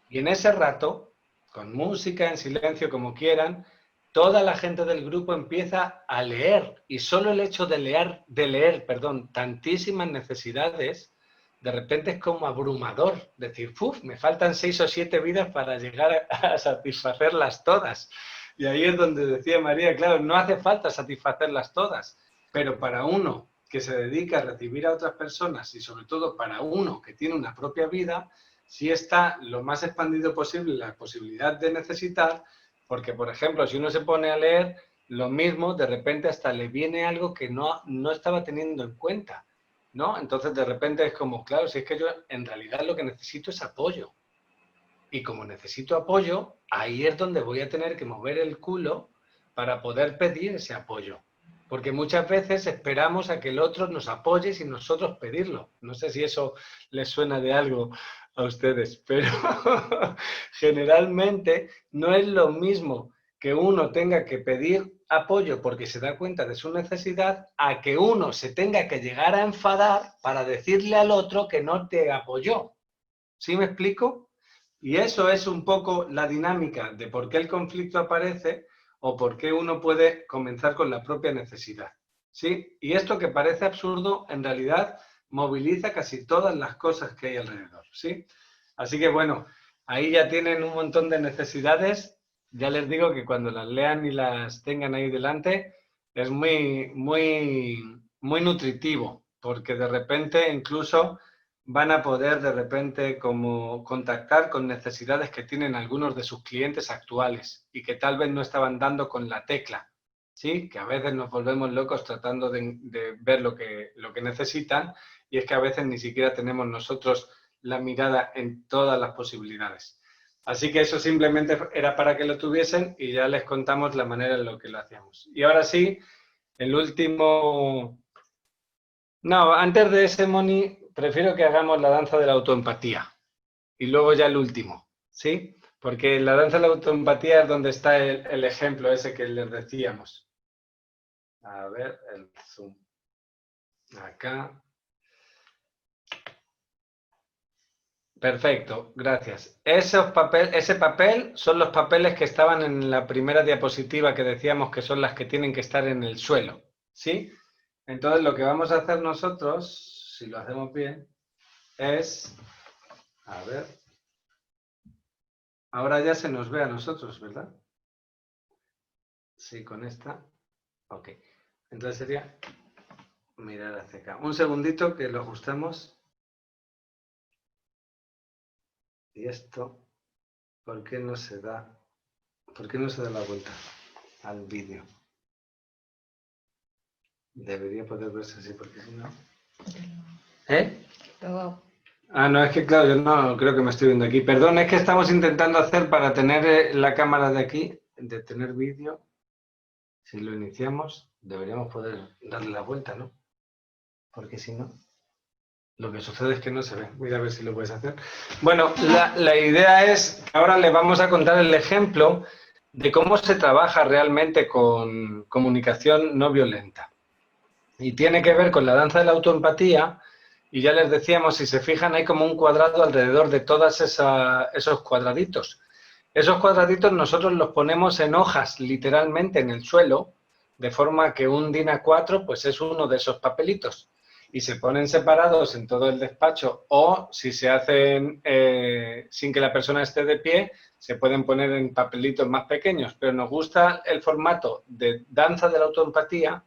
Y en ese rato, con música, en silencio, como quieran, toda la gente del grupo empieza a leer. Y solo el hecho de leer, tantísimas necesidades, de repente es como abrumador. Decir, me faltan 6 o 7 vidas para llegar a satisfacerlas todas. Y ahí es donde decía María, claro, no hace falta satisfacerlas todas, pero para uno que se dedica a recibir a otras personas y sobre todo para uno que tiene una propia vida, sí está lo más expandido posible la posibilidad de necesitar, porque por ejemplo, si uno se pone a leer lo mismo, de repente hasta le viene algo que no estaba teniendo en cuenta, ¿no? Entonces de repente es como, claro, si es que yo en realidad lo que necesito es apoyo. Y como necesito apoyo, ahí es donde voy a tener que mover el culo para poder pedir ese apoyo. Porque muchas veces esperamos a que el otro nos apoye sin nosotros pedirlo. No sé si eso les suena de algo a ustedes, pero generalmente no es lo mismo que uno tenga que pedir apoyo porque se da cuenta de su necesidad a que uno se tenga que llegar a enfadar para decirle al otro que no te apoyó. ¿Sí me explico? Y eso es un poco la dinámica de por qué el conflicto aparece o por qué uno puede comenzar con la propia necesidad. ¿Sí? Y esto que parece absurdo, en realidad moviliza casi todas las cosas que hay alrededor. ¿Sí? Así que bueno, ahí ya tienen un montón de necesidades. Ya les digo que cuando las lean y las tengan ahí delante, es muy nutritivo, porque de repente incluso van a poder de repente como contactar con necesidades que tienen algunos de sus clientes actuales y que tal vez no estaban dando con la tecla, ¿sí? Que a veces nos volvemos locos tratando de ver lo que necesitan y es que a veces ni siquiera tenemos nosotros la mirada en todas las posibilidades. Así que eso simplemente era para que lo tuviesen y ya les contamos la manera en la que lo hacíamos. Y ahora sí, el último... No, antes de ese, Moni, prefiero que hagamos la danza de la autoempatía y luego ya el último, ¿sí? Porque la danza de la autoempatía es donde está el ejemplo ese que les decíamos. A ver, el zoom. Acá. Perfecto, gracias. Ese papel son los papeles que estaban en la primera diapositiva que decíamos que son las que tienen que estar en el suelo, ¿sí? Entonces lo que vamos a hacer nosotros, si lo hacemos bien, es... A ver. Ahora ya se nos ve a nosotros, ¿verdad? Sí, con esta. Ok. Entonces sería mirar hacia acá. Un segundito que lo ajustamos. Y esto, ¿por qué no se da? ¿Por qué no se da la vuelta al vídeo? Debería poder verse así, porque si no... ¿Eh? Ah, no, es que claro, yo no creo que me estoy viendo aquí. Perdón, es que estamos intentando hacer para tener la cámara de aquí, de tener vídeo. Si lo iniciamos, deberíamos poder darle la vuelta, ¿no? Porque si no, lo que sucede es que no se ve. Voy a ver si lo puedes hacer. Bueno, la idea es que ahora le vamos a contar el ejemplo de cómo se trabaja realmente con comunicación no violenta. Y tiene que ver con la danza de la autoempatía. Y ya les decíamos, si se fijan, hay como un cuadrado alrededor de todos esos cuadraditos. Esos cuadraditos nosotros los ponemos en hojas, literalmente en el suelo, de forma que un DIN A4 pues es uno de esos papelitos. Y se ponen separados en todo el despacho o si se hacen sin que la persona esté de pie, se pueden poner en papelitos más pequeños. Pero nos gusta el formato de danza de la autoempatía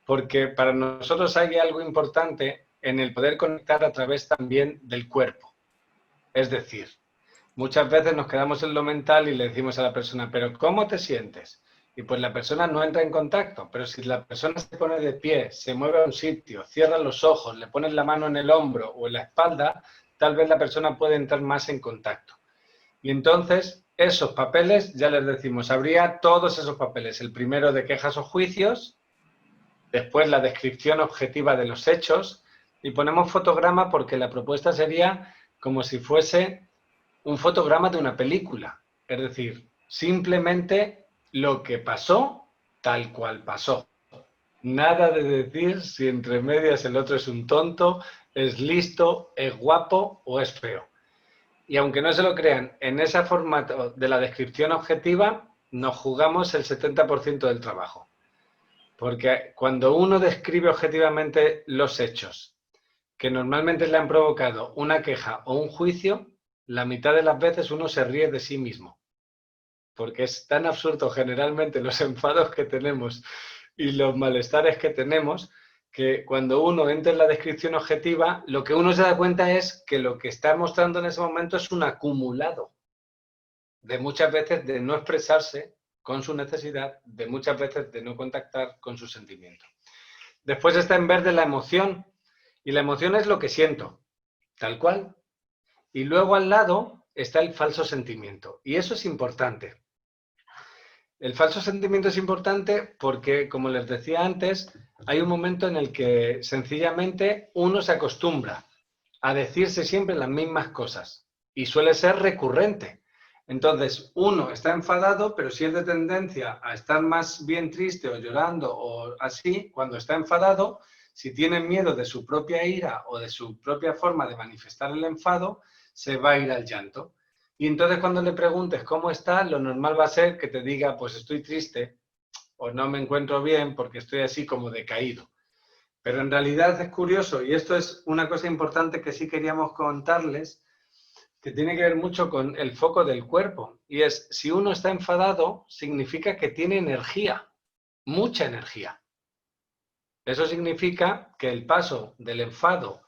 porque para nosotros hay algo importante en el poder conectar a través también del cuerpo. Es decir, muchas veces nos quedamos en lo mental y le decimos a la persona, ¿pero cómo te sientes? Y pues la persona no entra en contacto, pero si la persona se pone de pie, se mueve a un sitio, cierra los ojos, le pones la mano en el hombro o en la espalda, tal vez la persona puede entrar más en contacto. Y entonces, esos papeles, ya les decimos, habría todos esos papeles. El primero de quejas o juicios, después la descripción objetiva de los hechos, y ponemos fotograma porque la propuesta sería como si fuese un fotograma de una película. Es decir, simplemente lo que pasó, tal cual pasó. Nada de decir si entre medias el otro es un tonto, es listo, es guapo o es feo. Y aunque no se lo crean, en ese formato de la descripción objetiva nos jugamos el 70% del trabajo. Porque cuando uno describe objetivamente los hechos que normalmente le han provocado una queja o un juicio, la mitad de las veces uno se ríe de sí mismo. porque es tan absurdo generalmente los enfados que tenemos y los malestares que tenemos, que cuando uno entra en la descripción objetiva, lo que uno se da cuenta es que lo que está mostrando en ese momento es un acumulado de muchas veces de no expresarse con su necesidad, de muchas veces de no contactar con su sentimiento. Después está en verde la emoción, y la emoción es lo que siento, tal cual. Y luego al lado está el falso sentimiento, y eso es importante. El falso sentimiento es importante porque, como les decía antes, hay un momento en el que sencillamente uno se acostumbra a decirse siempre las mismas cosas y suele ser recurrente. Entonces, uno está enfadado, pero si es de tendencia a estar más bien triste o llorando o así, cuando está enfadado, si tiene miedo de su propia ira o de su propia forma de manifestar el enfado, se va a ir al llanto. Y entonces cuando le preguntes cómo está, lo normal va a ser que te diga, pues estoy triste o no me encuentro bien porque estoy así como decaído. Pero en realidad es curioso, y esto es una cosa importante que sí queríamos contarles, que tiene que ver mucho con el foco del cuerpo. Y es, si uno está enfadado, significa que tiene energía, mucha energía. Eso significa que el paso del enfado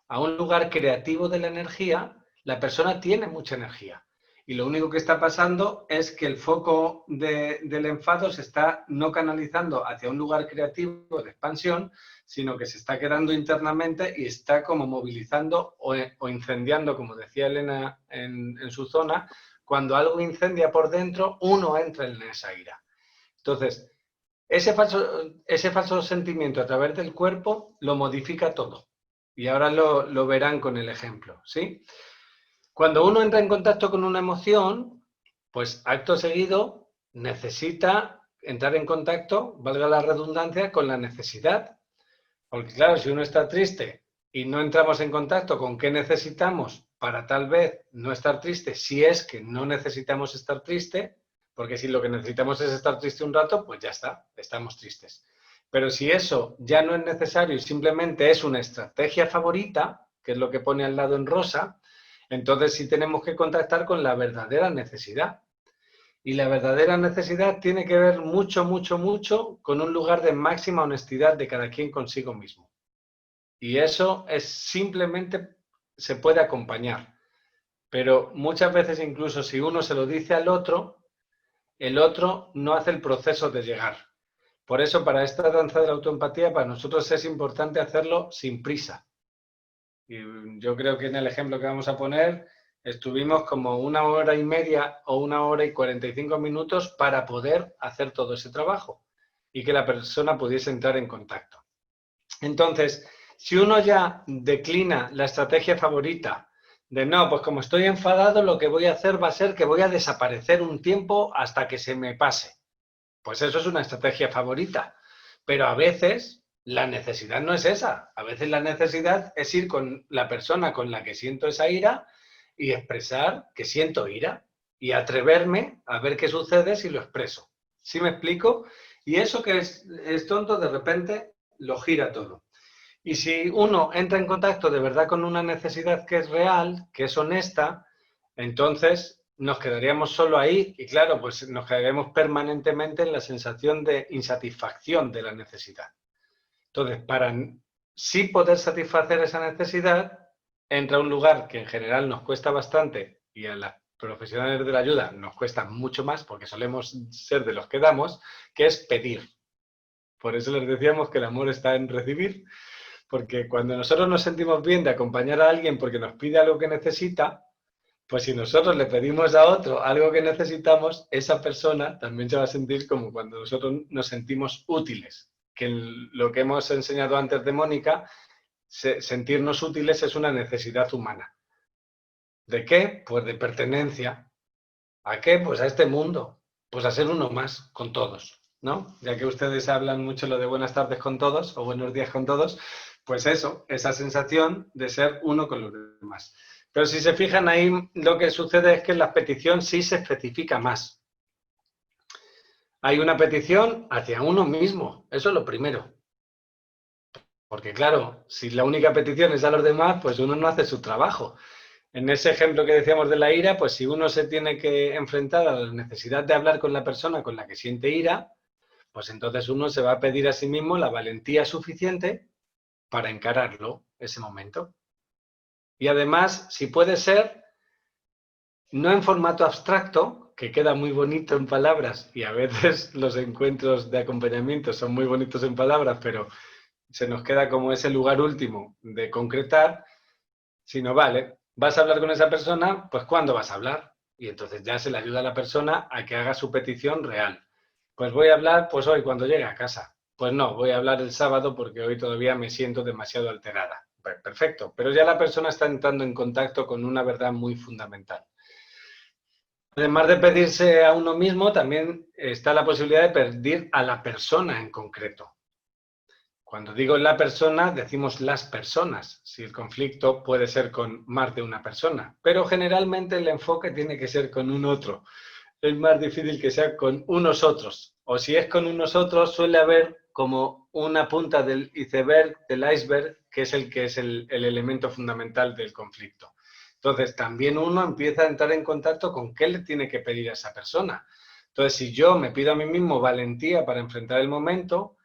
a un lugar creativo de la energía, la persona tiene mucha energía. Y lo único que está pasando es que el foco del enfado se está no canalizando hacia un lugar creativo de expansión, sino que se está quedando internamente y está como movilizando o incendiando, como decía Elena en su zona. Cuando algo incendia por dentro, uno entra en esa ira. Entonces, ese falso sentimiento a través del cuerpo lo modifica todo. Y ahora lo verán con el ejemplo, ¿sí? Cuando uno entra en contacto con una emoción, pues acto seguido necesita entrar en contacto, valga la redundancia, con la necesidad. Porque claro, si uno está triste y no entramos en contacto con qué necesitamos para tal vez no estar triste, si es que no necesitamos estar triste, porque si lo que necesitamos es estar triste un rato, pues ya está, estamos tristes. Pero si eso ya no es necesario y simplemente es una estrategia favorita, que es lo que pone al lado en rosa, entonces sí tenemos que contactar con la verdadera necesidad. Y la verdadera necesidad tiene que ver mucho, mucho, mucho con un lugar de máxima honestidad de cada quien consigo mismo. Y eso es simplemente, se puede acompañar. Pero muchas veces incluso si uno se lo dice al otro, el otro no hace el proceso de llegar. Por eso para esta danza de la autoempatía, para nosotros es importante hacerlo sin prisa. Y yo creo que en el ejemplo que vamos a poner, estuvimos como 1 hora y media o 1 hora y 45 minutos para poder hacer todo ese trabajo y que la persona pudiese entrar en contacto. Entonces, si uno ya declina la estrategia favorita de no, pues como estoy enfadado, lo que voy a hacer va a ser que voy a desaparecer un tiempo hasta que se me pase. Pues eso es una estrategia favorita. Pero a veces la necesidad no es esa. A veces la necesidad es ir con la persona con la que siento esa ira y expresar que siento ira y atreverme a ver qué sucede si lo expreso. ¿Sí me explico? Y eso que es tonto, de repente lo gira todo. Y si uno entra en contacto de verdad con una necesidad que es real, que es honesta, entonces nos quedaríamos solo ahí y claro, pues nos quedaríamos permanentemente en la sensación de insatisfacción de la necesidad. Entonces, para sí poder satisfacer esa necesidad, entra a un lugar que en general nos cuesta bastante y a las profesionales de la ayuda nos cuesta mucho más porque solemos ser de los que damos, que es pedir. Por eso les decíamos que el amor está en recibir, porque cuando nosotros nos sentimos bien de acompañar a alguien porque nos pide algo que necesita, pues si nosotros le pedimos a otro algo que necesitamos, esa persona también se va a sentir como cuando nosotros nos sentimos útiles. Que lo que hemos enseñado antes de Mónica, sentirnos útiles es una necesidad humana. ¿De qué? Pues de pertenencia. ¿A qué? Pues a este mundo. Pues a ser uno más con todos, ¿no? Ya que ustedes hablan mucho lo de buenas tardes con todos o buenos días con todos, pues eso, esa sensación de ser uno con los demás. Pero si se fijan ahí, lo que sucede es que en la petición sí se especifica más. Hay una petición hacia uno mismo, eso es lo primero. Porque claro, si la única petición es a los demás, pues uno no hace su trabajo. En ese ejemplo que decíamos de la ira, pues si uno se tiene que enfrentar a la necesidad de hablar con la persona con la que siente ira, pues entonces uno se va a pedir a sí mismo la valentía suficiente para encararlo ese momento. Y además, si puede ser, no en formato abstracto, que queda muy bonito en palabras, y a veces los encuentros de acompañamiento son muy bonitos en palabras, pero se nos queda como ese lugar último de concretar, sino vale, vas a hablar con esa persona, pues ¿cuándo vas a hablar? Y entonces ya se le ayuda a la persona a que haga su petición real. Pues voy a hablar pues hoy cuando llegue a casa. Pues no, voy a hablar el sábado porque hoy todavía me siento demasiado alterada. Perfecto, pero ya la persona está entrando en contacto con una verdad muy fundamental. Además de pedirse a uno mismo, también está la posibilidad de pedir a la persona en concreto. Cuando digo la persona, decimos las personas, si el conflicto puede ser con más de una persona, pero generalmente el enfoque tiene que ser con un otro. Es más difícil que sea con unos otros, o si es con unos otros suele haber como una punta del iceberg, del iceberg, que es el elemento fundamental del conflicto. Entonces también uno empieza a entrar en contacto con qué le tiene que pedir a esa persona. Entonces si yo me pido a mí mismo valentía para enfrentar el momento,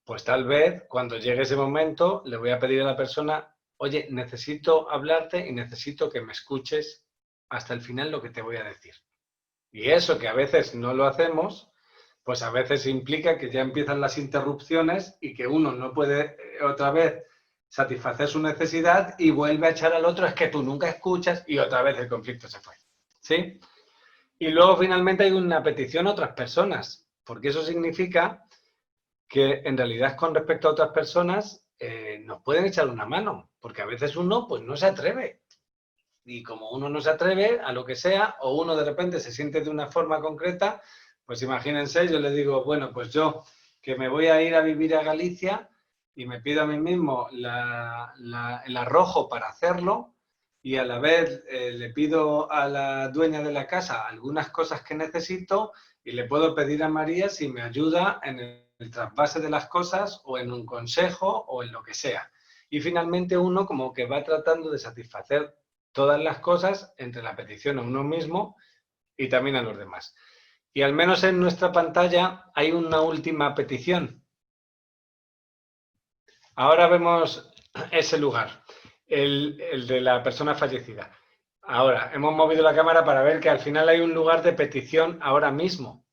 pues tal vez cuando llegue ese momento le voy a pedir a la persona, oye, necesito hablarte y necesito que me escuches hasta el final lo que te voy a decir. Y eso que a veces no lo hacemos, pues a veces implica que ya empiezan las interrupciones y que uno no puede otra vez satisfacer su necesidad y vuelve a echar al otro, es que tú nunca escuchas y otra vez el conflicto se fue. ¿Sí? Y luego finalmente hay una petición a otras personas, porque eso significa que en realidad con respecto a otras personas nos pueden echar una mano, porque a veces uno pues no se atreve. Y como uno no se atreve a lo que sea, o uno de repente se siente de una forma concreta, pues imagínense, yo le digo, bueno, pues yo que me voy a ir a vivir a Galicia y me pido a mí mismo el arrojo para hacerlo y a la vez le pido a la dueña de la casa algunas cosas que necesito y le puedo pedir a María si me ayuda en el trasvase de las cosas o en un consejo o en lo que sea. Y finalmente uno como que va tratando de satisfacer todas las cosas entre la petición a uno mismo y también a los demás. Y al menos en nuestra pantalla hay una última petición. Ahora vemos ese lugar, el de la persona fallecida. Ahora, hemos movido la cámara para ver que al final hay un lugar de petición ahora mismo.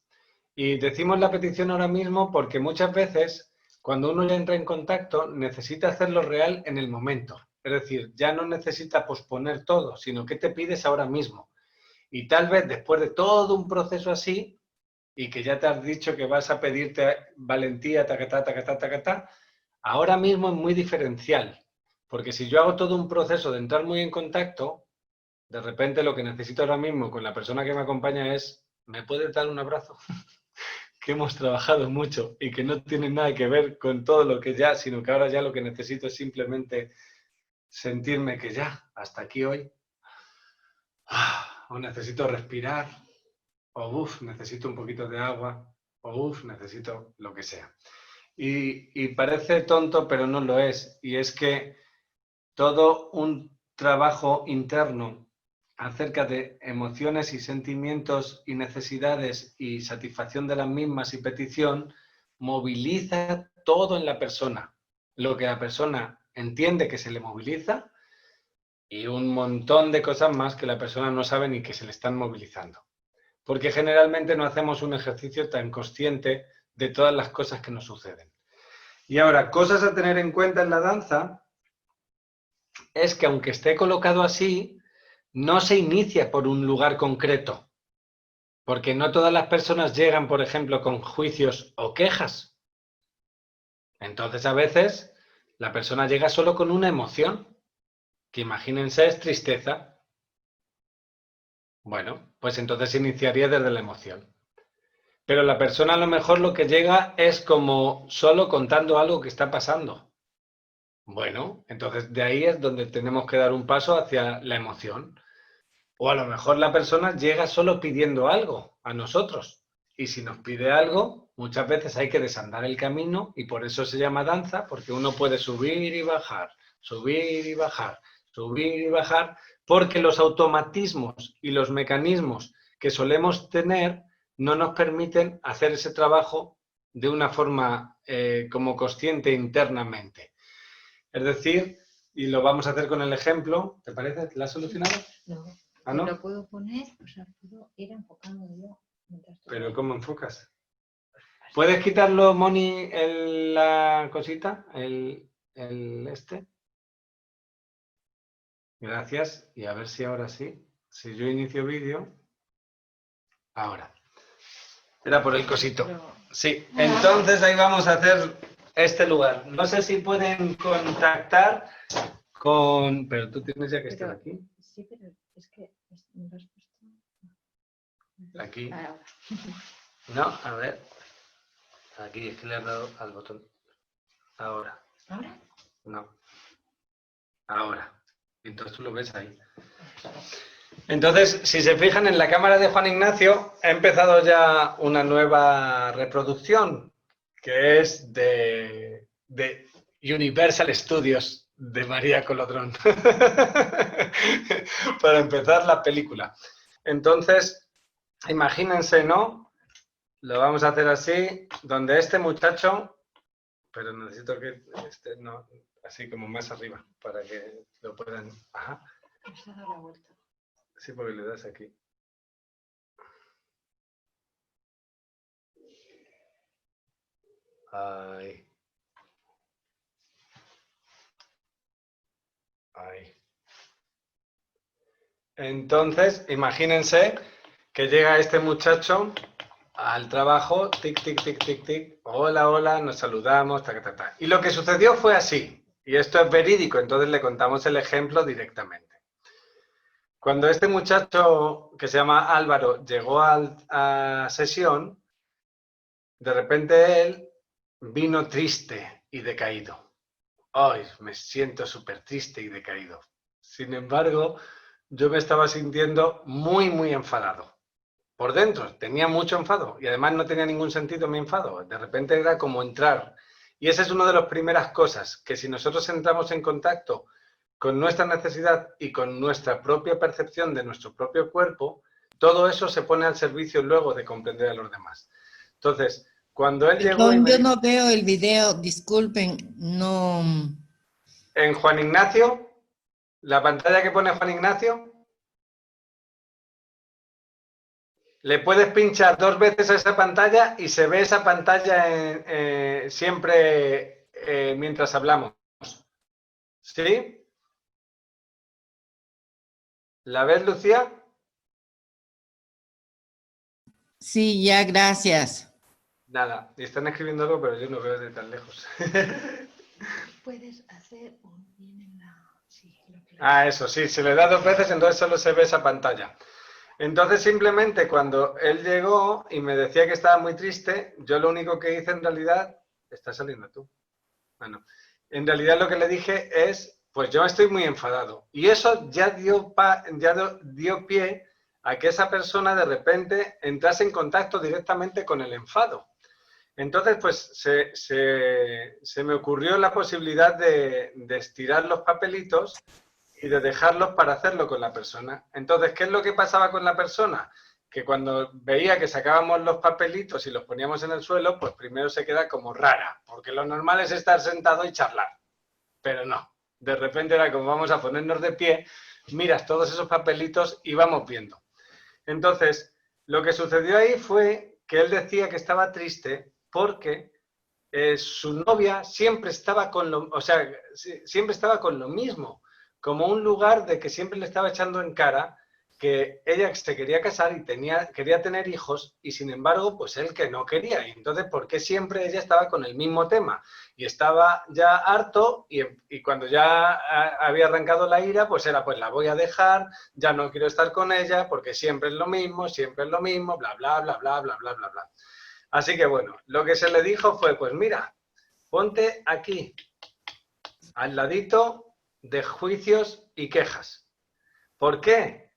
Y decimos la petición ahora mismo porque muchas veces, cuando uno ya entra en contacto, necesita hacerlo real en el momento. Es decir, ya no necesita posponer todo, sino que te pides ahora mismo. Y tal vez después de todo un proceso así, y que ya te has dicho que vas a pedirte valentía, tacatá, tacatá, tacatá, ahora mismo es muy diferencial. Porque si yo hago todo un proceso de entrar muy en contacto, de repente lo que necesito ahora mismo con la persona que me acompaña es, ¿me puedes dar un abrazo? Que hemos trabajado mucho y que no tiene nada que ver con todo lo que ya, sino que ahora ya lo que necesito es simplemente sentirme que ya, hasta aquí hoy, o necesito respirar, o necesito un poquito de agua, o necesito lo que sea. Y parece tonto, pero no lo es. Y es que todo un trabajo interno acerca de emociones y sentimientos y necesidades y satisfacción de las mismas y petición, moviliza todo en la persona. Lo que la persona entiende que se le moviliza y un montón de cosas más que la persona no sabe ni que se le están movilizando. Porque generalmente no hacemos un ejercicio tan consciente de todas las cosas que nos suceden. Y ahora, cosas a tener en cuenta en la danza es que aunque esté colocado así, no se inicia por un lugar concreto, porque no todas las personas llegan, por ejemplo, con juicios o quejas. Entonces, a veces, la persona llega solo con una emoción, que imagínense es tristeza. Bueno, pues entonces iniciaría desde la emoción. Pero la persona a lo mejor lo que llega es como solo contando algo que está pasando. Bueno, entonces de ahí es donde tenemos que dar un paso hacia la emoción. O a lo mejor la persona llega solo pidiendo algo a nosotros. Y si nos pide algo, muchas veces hay que desandar el camino y por eso se llama danza, porque uno puede subir y bajar, subir y bajar, porque los automatismos y los mecanismos que solemos tener no nos permiten hacer ese trabajo de una forma como consciente internamente. Es decir, y lo vamos a hacer con el ejemplo, ¿te parece? ¿La has solucionado? No. ¿Ah, no? Lo puedo poner, o sea, puedo ir enfocando yo. ¿Pero cómo enfocas? ¿Puedes quitarlo, Moni, la cosita? El este. Gracias. Y a ver si ahora sí. Si yo inicio vídeo. Ahora. Era por el cosito. Sí. Entonces ahí vamos a hacer este lugar. No sé si pueden contactar con... Pero tú tienes ya que estar aquí. Sí, pero es que me lo has puesto. Aquí. Ahora. No, a ver. Aquí es que le has dado al botón. Ahora. ¿Ahora? No. Ahora. Entonces tú lo ves ahí. Entonces, si se fijan en la cámara de Juan Ignacio, ha empezado ya una nueva reproducción, que es de Universal Studios de María Colodrón. Para empezar la película. Entonces, imagínense, ¿no? Lo vamos a hacer así, donde este muchacho, pero necesito que esté, no, así como más arriba, para que lo puedan... Ajá. Se ha dado la vuelta. Sí, porque le das aquí. Ahí. Ahí. Entonces, imagínense que llega este muchacho al trabajo, tic, tic, tic, tic, tic, hola, hola, nos saludamos, ta, ta, ta. Y lo que sucedió fue así, y esto es verídico, entonces le contamos el ejemplo directamente. Cuando este muchacho, que se llama Álvaro, llegó a sesión, de repente él vino triste y decaído. Ay, me siento súper triste y decaído. Sin embargo, yo me estaba sintiendo muy, muy enfadado. Por dentro tenía mucho enfado y además no tenía ningún sentido mi enfado. De repente era como entrar. Y esa es una de las primeras cosas, que si nosotros entramos en contacto con nuestra necesidad y con nuestra propia percepción de nuestro propio cuerpo, todo eso se pone al servicio luego de comprender a los demás. Entonces, cuando él llegó... Yo no veo el video, disculpen, no... En Juan Ignacio, la pantalla que pone Juan Ignacio, le puedes pinchar 2 veces a esa pantalla y se ve esa pantalla siempre mientras hablamos. ¿Sí? ¿La ves, Lucía? Sí, ya, gracias. Nada, están escribiendo algo, pero yo no veo de tan lejos. Puedes hacer un bien en la... Sí, Eso, sí, se le da 2 veces, entonces solo se ve esa pantalla. Entonces, simplemente cuando él llegó y me decía que estaba muy triste, yo lo único que hice en realidad... ¿Estás saliendo tú? Bueno, en realidad lo que le dije es, pues yo estoy muy enfadado. Y eso ya dio pie a que esa persona de repente entrase en contacto directamente con el enfado. Entonces, pues se me ocurrió la posibilidad de estirar los papelitos y de dejarlos para hacerlo con la persona. Entonces, ¿qué es lo que pasaba con la persona? Que cuando veía que sacábamos los papelitos y los poníamos en el suelo, pues primero se queda como rara, porque lo normal es estar sentado y charlar. Pero no, de repente era como vamos a ponernos de pie, miras todos esos papelitos y vamos viendo. Entonces, lo que sucedió ahí fue que él decía que estaba triste porque su novia siempre estaba con siempre estaba con lo mismo, como un lugar de que siempre le estaba echando en cara que ella se quería casar y quería tener hijos y sin embargo, pues él que no quería. Y entonces, ¿por qué siempre ella estaba con el mismo tema? Y estaba ya harto y cuando ya había arrancado la ira, pues era, pues la voy a dejar, ya no quiero estar con ella porque siempre es lo mismo, bla, bla, bla, bla, bla, bla, bla, bla. Así que bueno, lo que se le dijo fue, pues mira, ponte aquí, al ladito de juicios y quejas. ¿Por qué?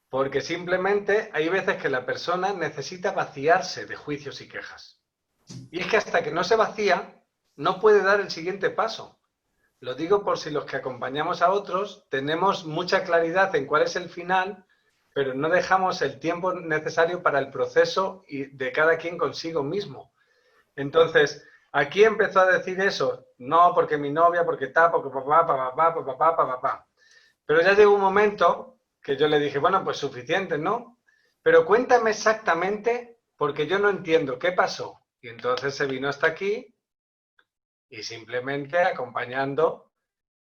Porque simplemente hay veces que la persona necesita vaciarse de juicios y quejas. Y es que hasta que no se vacía, no puede dar el siguiente paso. Lo digo por si los que acompañamos a otros tenemos mucha claridad en cuál es el final, pero no dejamos el tiempo necesario para el proceso de cada quien consigo mismo. Entonces, aquí empezó a decir eso, no, porque mi novia, porque porque papá. Pero ya llegó un momento que yo le dije, bueno, pues suficiente, ¿no? Pero cuéntame exactamente, porque yo no entiendo qué pasó. Y entonces se vino hasta aquí y simplemente acompañando,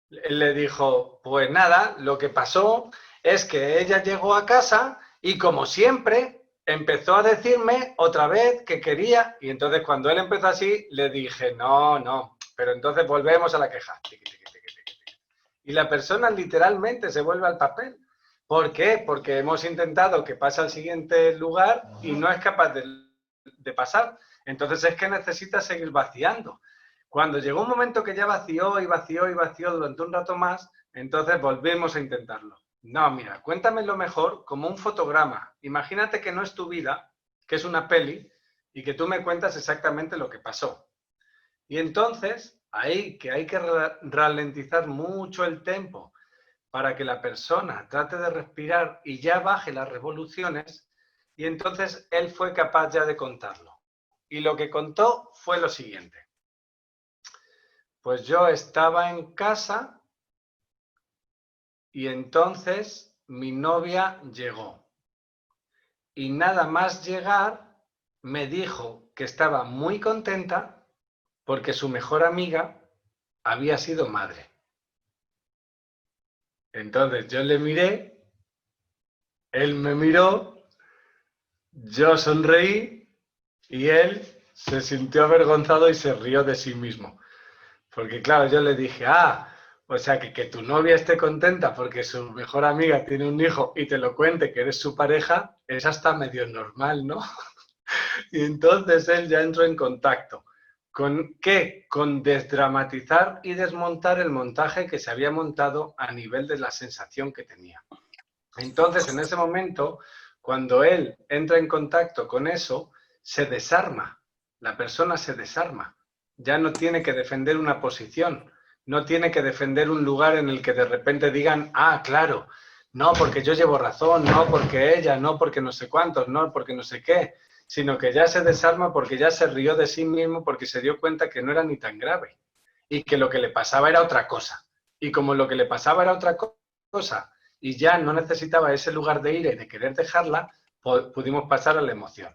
él le dijo, pues nada, lo que pasó es que ella llegó a casa y como siempre empezó a decirme otra vez que quería, y entonces cuando él empezó así le dije, no, pero entonces volvemos a la queja. Y la persona literalmente se vuelve al papel. ¿Por qué? Porque hemos intentado que pase al siguiente lugar y no es capaz de pasar. Entonces es que necesita seguir vaciando. Cuando llegó un momento que ya vació y vació y vació durante un rato más, entonces volvemos a intentarlo. No, mira, cuéntamelo mejor como un fotograma. Imagínate que no es tu vida, que es una peli, y que tú me cuentas exactamente lo que pasó. Y entonces, ahí que hay que ralentizar mucho el tempo para que la persona trate de respirar y ya baje las revoluciones, y entonces él fue capaz ya de contarlo. Y lo que contó fue lo siguiente. Pues yo estaba en casa y entonces mi novia llegó. Y nada más llegar, me dijo que estaba muy contenta porque su mejor amiga había sido madre. Entonces yo le miré, él me miró, yo sonreí y él se sintió avergonzado y se rió de sí mismo. Porque claro, yo le dije, o sea que tu novia esté contenta porque su mejor amiga tiene un hijo y te lo cuente que eres su pareja, es hasta medio normal, ¿no? Y entonces él ya entró en contacto. ¿Con qué? Con desdramatizar y desmontar el montaje que se había montado a nivel de la sensación que tenía. Entonces, en ese momento, cuando él entra en contacto con eso, se desarma. La persona se desarma. Ya no tiene que defender una posición, no tiene que defender un lugar en el que de repente digan, claro, no porque yo llevo razón, no porque ella, no porque no sé cuántos, no porque no sé qué, sino que ya se desarma porque ya se rió de sí mismo porque se dio cuenta que no era ni tan grave y que lo que le pasaba era otra cosa. Y como lo que le pasaba era otra cosa y ya no necesitaba ese lugar de ira y de querer dejarla, pudimos pasar a la emoción.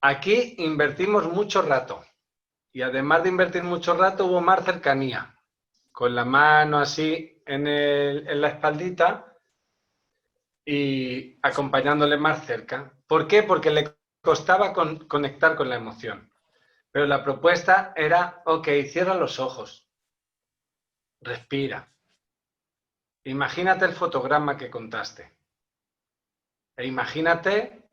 Aquí invertimos mucho rato. Y además de invertir mucho rato, hubo más cercanía, con la mano así en la espaldita y acompañándole más cerca. ¿Por qué? Porque le costaba conectar con la emoción. Pero la propuesta era, ok, cierra los ojos, respira. Imagínate el fotograma que contaste. E imagínate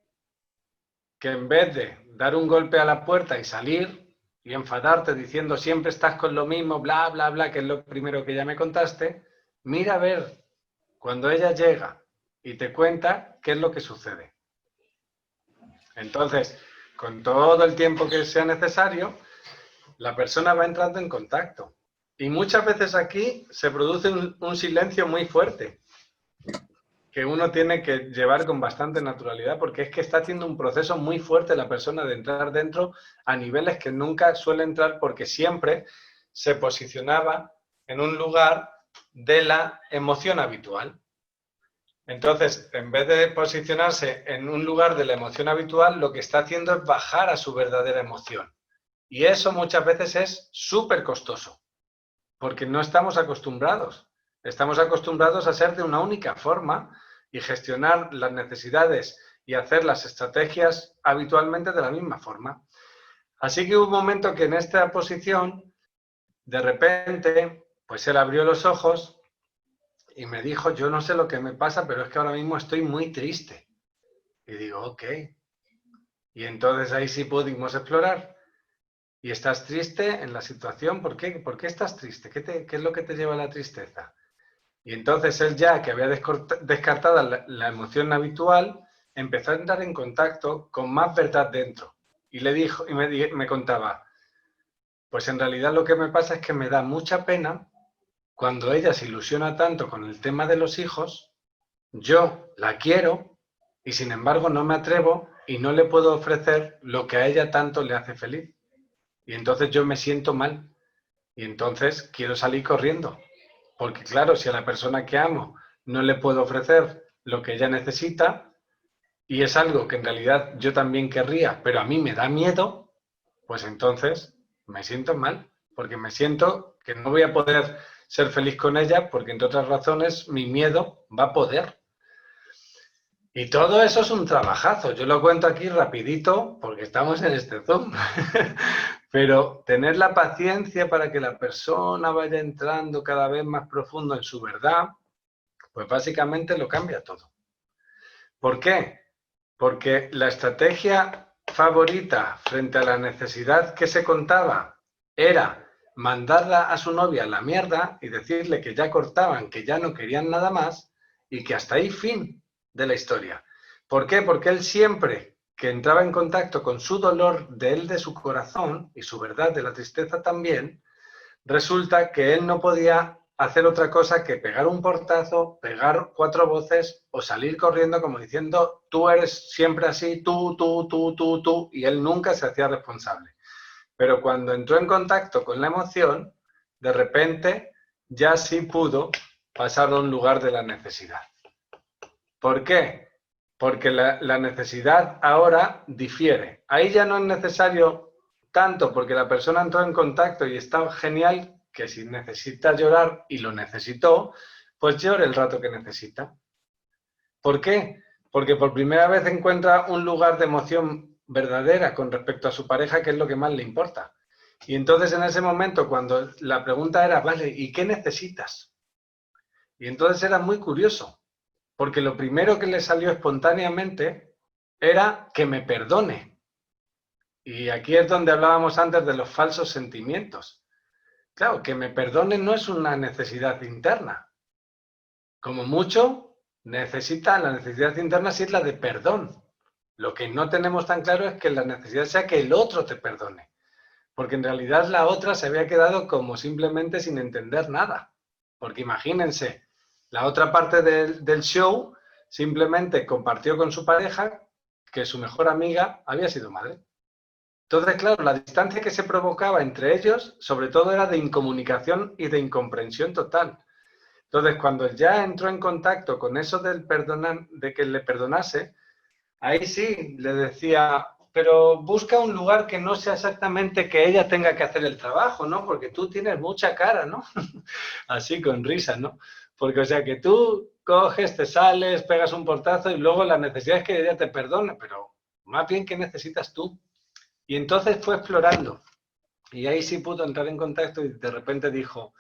que en vez de dar un golpe a la puerta y salir, y enfadarte diciendo siempre estás con lo mismo, bla, bla, bla, que es lo primero que ya me contaste, mira a ver cuando ella llega y te cuenta qué es lo que sucede. Entonces, con todo el tiempo que sea necesario, la persona va entrando en contacto. Y muchas veces aquí se produce un silencio muy fuerte, que uno tiene que llevar con bastante naturalidad, porque es que está haciendo un proceso muy fuerte la persona de entrar dentro a niveles que nunca suele entrar porque siempre se posicionaba en un lugar de la emoción habitual. Entonces, en vez de posicionarse en un lugar de la emoción habitual, lo que está haciendo es bajar a su verdadera emoción. Y eso muchas veces es súper costoso, porque no estamos acostumbrados. Estamos acostumbrados a ser de una única forma y gestionar las necesidades y hacer las estrategias habitualmente de la misma forma. Así que hubo un momento que en esta posición, de repente, pues él abrió los ojos y me dijo, yo no sé lo que me pasa, pero es que ahora mismo estoy muy triste. Y digo, ok. Y entonces ahí sí pudimos explorar. ¿Y estás triste en la situación? ¿Por qué? ¿Por qué estás triste? ¿Qué es lo que te lleva a la tristeza? Y entonces él ya, que había descartado la emoción habitual, empezó a entrar en contacto con más verdad dentro. Y le dijo, y me contaba, Pues en realidad lo que me pasa es que me da mucha pena cuando ella se ilusiona tanto con el tema de los hijos, yo la quiero y sin embargo no me atrevo y no le puedo ofrecer lo que a ella tanto le hace feliz. Y entonces yo me siento mal y entonces quiero salir corriendo. Porque claro, si a la persona que amo no le puedo ofrecer lo que ella necesita y es algo que en realidad yo también querría, pero a mí me da miedo, pues entonces me siento mal, porque me siento que no voy a poder ser feliz con ella, porque entre otras razones mi miedo va a poder. Y todo eso es un trabajazo. Yo lo cuento aquí rapidito, porque estamos en este Zoom. Pero tener la paciencia para que la persona vaya entrando cada vez más profundo en su verdad, pues básicamente lo cambia todo. ¿Por qué? Porque la estrategia favorita frente a la necesidad que se contaba era mandarla a su novia a la mierda y decirle que ya cortaban, que ya no querían nada más y que hasta ahí fin de la historia. ¿Por qué? Porque él siempre que entraba en contacto con su dolor de él, de su corazón y su verdad de la tristeza también, resulta que él no podía hacer otra cosa que pegar un portazo, pegar 4 voces o salir corriendo como diciendo tú eres siempre así, tú, y él nunca se hacía responsable. Pero cuando entró en contacto con la emoción, de repente ya sí pudo pasar a un lugar de la necesidad. ¿Por qué? Porque la necesidad ahora difiere. Ahí ya no es necesario tanto porque la persona entró en contacto y está genial que si necesita llorar y lo necesitó, pues llore el rato que necesita. ¿Por qué? Porque por primera vez encuentra un lugar de emoción verdadera con respecto a su pareja, que es lo que más le importa. Y entonces en ese momento, cuando la pregunta era, vale, ¿y qué necesitas? Y entonces era muy curioso, porque lo primero que le salió espontáneamente era que me perdone. Y aquí es donde hablábamos antes de los falsos sentimientos. Claro, que me perdone no es una necesidad interna. Como mucho, la necesidad interna sí es la de perdón. Lo que no tenemos tan claro es que la necesidad sea que el otro te perdone. Porque en realidad la otra se había quedado como simplemente sin entender nada. Porque imagínense, la otra parte del show simplemente compartió con su pareja que su mejor amiga había sido madre. Entonces, claro, la distancia que se provocaba entre ellos, sobre todo era de incomunicación y de incomprensión total. Entonces, cuando ya entró en contacto con eso del perdonar, de que le perdonase, ahí sí le decía, pero busca un lugar que no sea exactamente que ella tenga que hacer el trabajo, ¿no? Porque tú tienes mucha cara, ¿no? Así con risa, ¿no? Porque, o sea, que tú coges, te sales, pegas un portazo y luego la necesidad es que ella te perdone, pero más bien, ¿qué necesitas tú? Y entonces fue explorando. Y ahí sí pudo entrar en contacto y de repente dijo,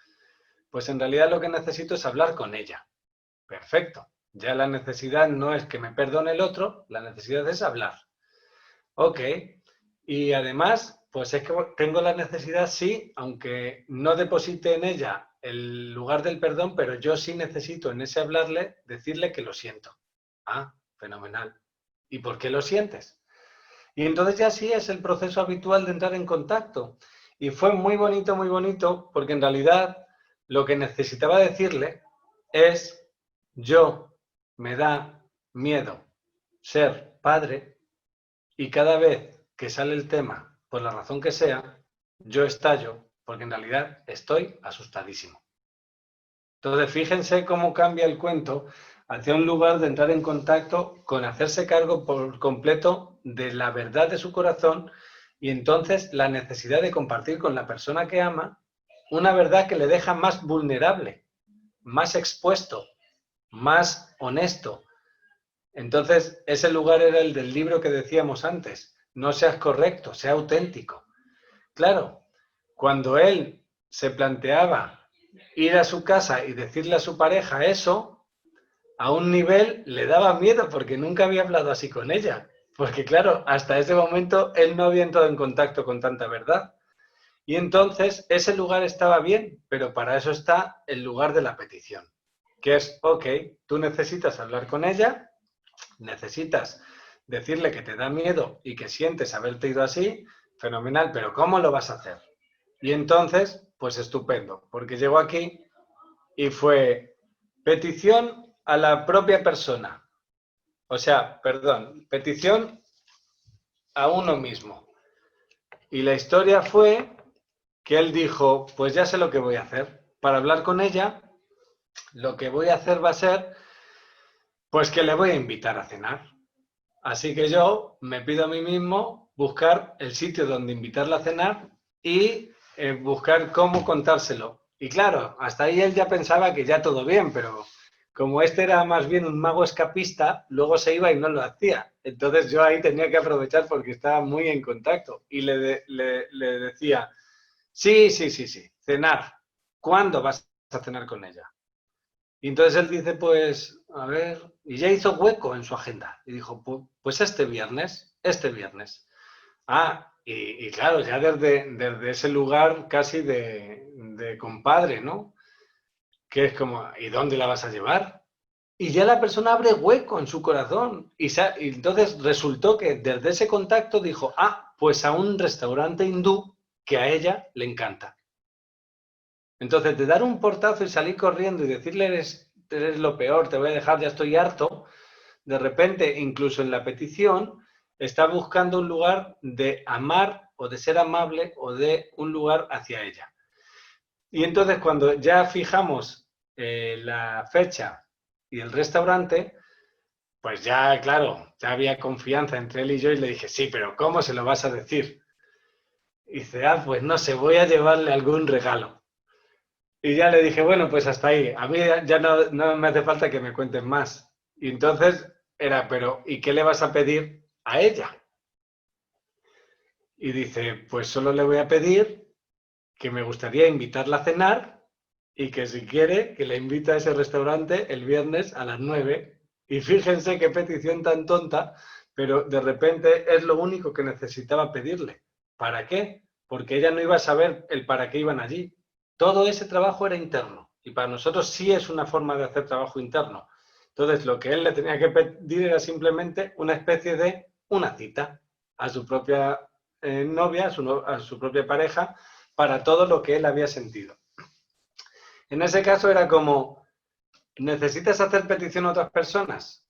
pues en realidad lo que necesito es hablar con ella. Perfecto. Ya la necesidad no es que me perdone el otro, la necesidad es hablar. Ok. Y además, pues es que tengo la necesidad, sí, aunque no deposite en ella el lugar del perdón, pero yo sí necesito en ese hablarle, decirle que lo siento. Ah, fenomenal. ¿Y por qué lo sientes? Y entonces ya sí es el proceso habitual de entrar en contacto. Y fue muy bonito, porque en realidad lo que necesitaba decirle es, yo me da miedo ser padre y cada vez que sale el tema, por la razón que sea, yo estallo, porque en realidad estoy asustadísimo. Entonces fíjense cómo cambia el cuento hacia un lugar de entrar en contacto con hacerse cargo por completo de la verdad de su corazón y entonces la necesidad de compartir con la persona que ama una verdad que le deja más vulnerable, más expuesto, más honesto. Entonces ese lugar era el del libro que decíamos antes, no seas correcto, sea auténtico. Claro, cuando él se planteaba ir a su casa y decirle a su pareja eso, a un nivel le daba miedo porque nunca había hablado así con ella. Porque claro, hasta ese momento él no había entrado en contacto con tanta verdad. Y entonces ese lugar estaba bien, pero para eso está el lugar de la petición. Que es, ok, tú necesitas hablar con ella, necesitas decirle que te da miedo y que sientes haberte ido así, fenomenal, pero ¿cómo lo vas a hacer? Y entonces, pues estupendo, porque llegó aquí y fue petición a la propia persona. O sea, perdón, petición a uno mismo. Y la historia fue que él dijo, pues ya sé lo que voy a hacer. Para hablar con ella, lo que voy a hacer va a ser, pues que le voy a invitar a cenar. Así que yo me pido a mí mismo buscar el sitio donde invitarla a cenar y buscar cómo contárselo. Y claro, hasta ahí él ya pensaba que ya todo bien, pero como este era más bien un mago escapista, luego se iba y no lo hacía. Entonces yo ahí tenía que aprovechar porque estaba muy en contacto. Y le decía, sí, cenar. ¿Cuándo vas a cenar con ella? Y entonces él dice, pues, a ver, y ya hizo hueco en su agenda. Y dijo, pues este viernes. Y claro, ya desde ese lugar casi de compadre, ¿no? Que es como, ¿y dónde la vas a llevar? Y ya la persona abre hueco en su corazón. Y entonces resultó que desde ese contacto dijo, pues a un restaurante hindú que a ella le encanta. Entonces, de dar un portazo y salir corriendo y decirle eres lo peor, te voy a dejar, ya estoy harto, de repente, incluso en la petición, está buscando un lugar de amar o de ser amable o de un lugar hacia ella. Y entonces, cuando ya fijamos la fecha y el restaurante, pues ya, claro, ya había confianza entre él y yo y le dije, sí, pero ¿cómo se lo vas a decir? Y dice, pues no sé, voy a llevarle algún regalo. Y ya le dije, bueno, pues hasta ahí. A mí ya no me hace falta que me cuenten más. Y entonces era, pero ¿y qué le vas a pedir a ella? Y dice, pues solo le voy a pedir que me gustaría invitarla a cenar y que si quiere, que le invite a ese restaurante el viernes a las 9. Y fíjense qué petición tan tonta, pero de repente es lo único que necesitaba pedirle. ¿Para qué? Porque ella no iba a saber el para qué iban allí. Todo ese trabajo era interno y para nosotros sí es una forma de hacer trabajo interno. Entonces, lo que él le tenía que pedir era simplemente una especie de una cita a su propia novia, a su propia pareja, para todo lo que él había sentido. En ese caso era como, ¿necesitas hacer petición a otras personas?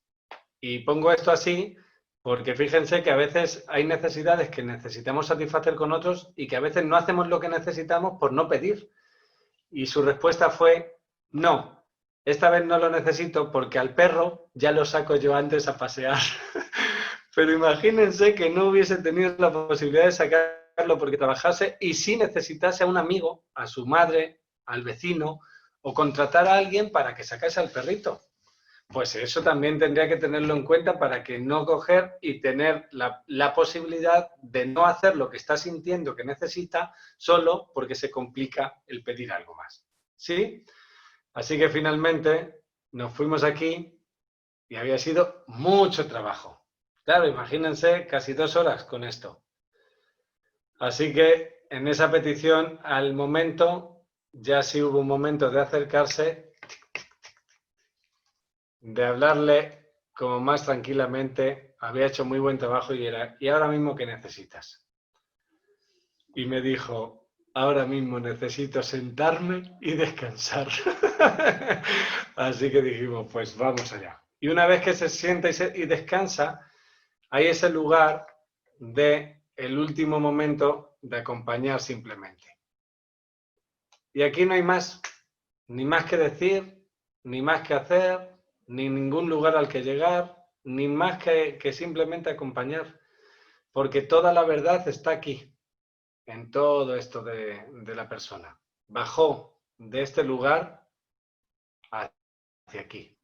Y pongo esto así porque fíjense que a veces hay necesidades que necesitamos satisfacer con otros y que a veces no hacemos lo que necesitamos por no pedir. Y su respuesta fue, no, esta vez no lo necesito porque al perro ya lo saco yo antes a pasear. Pero imagínense que no hubiese tenido la posibilidad de sacarlo porque trabajase y sí necesitase a un amigo, a su madre, al vecino, o contratar a alguien para que sacase al perrito. Pues eso también tendría que tenerlo en cuenta para que no coger y tener la posibilidad de no hacer lo que está sintiendo que necesita solo porque se complica el pedir algo más. ¿Sí? Así que finalmente nos fuimos aquí y había sido mucho trabajo. Claro, imagínense casi 2 horas con esto. Así que en esa petición, al momento, ya sí hubo un momento de acercarse, de hablarle como más tranquilamente, había hecho muy buen trabajo y era, ¿y ahora mismo qué necesitas? Y me dijo, ahora mismo necesito sentarme y descansar. Así que dijimos, pues vamos allá. Y una vez que se sienta y descansa, hay ese lugar de el último momento de acompañar simplemente. Y aquí no hay más, ni más que decir, ni más que hacer, ni ningún lugar al que llegar, ni más que simplemente acompañar. Porque toda la verdad está aquí, en todo esto de la persona. Bajó de este lugar hacia aquí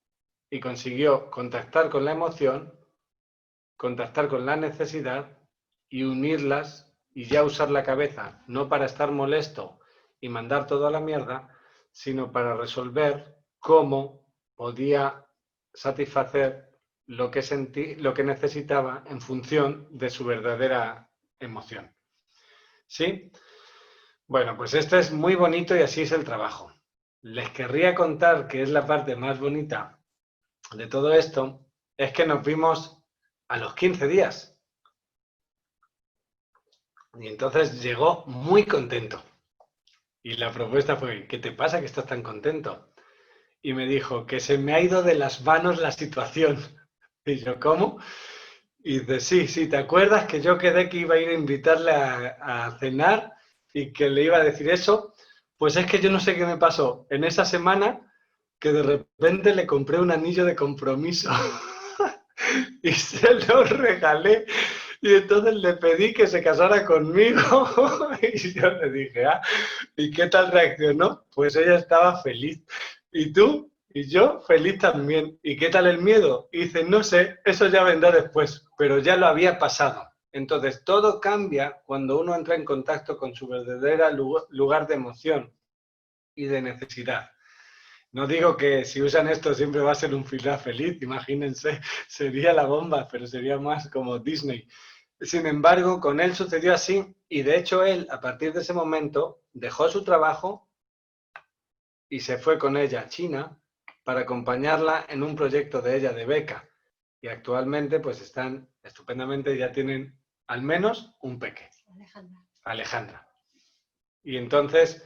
y consiguió contactar con la emoción, contactar con la necesidad y unirlas y ya usar la cabeza, no para estar molesto y mandar todo a la mierda, sino para resolver cómo podía satisfacer lo que necesitaba en función de su verdadera emoción. ¿Sí? Bueno, pues este es muy bonito y así es el trabajo. Les querría contar que es la parte más bonita de todo esto, es que nos vimos a los 15 días. Y entonces llegó muy contento. Y la propuesta fue, ¿qué te pasa que estás tan contento? Y me dijo, que se me ha ido de las manos la situación. Y yo, ¿cómo? Y dice, sí, ¿te acuerdas que yo quedé que iba a ir a invitarle a cenar y que le iba a decir eso? Pues es que yo no sé qué me pasó en esa semana que de repente le compré un anillo de compromiso y se lo regalé. Y entonces le pedí que se casara conmigo y yo le dije, ¿y qué tal reaccionó? Pues ella estaba feliz. ¿Y tú? Y yo feliz también. ¿Y qué tal el miedo? Y dice, no sé, eso ya vendrá después, pero ya lo había pasado. Entonces todo cambia cuando uno entra en contacto con su verdadero lugar de emoción y de necesidad. No digo que si usan esto siempre va a ser un final feliz, imagínense, sería la bomba, pero sería más como Disney. Sin embargo, con él sucedió así y de hecho él, a partir de ese momento, dejó su trabajo y se fue con ella a China para acompañarla en un proyecto de ella de beca. Y actualmente pues están estupendamente, ya tienen al menos un peque. Alejandra. Y entonces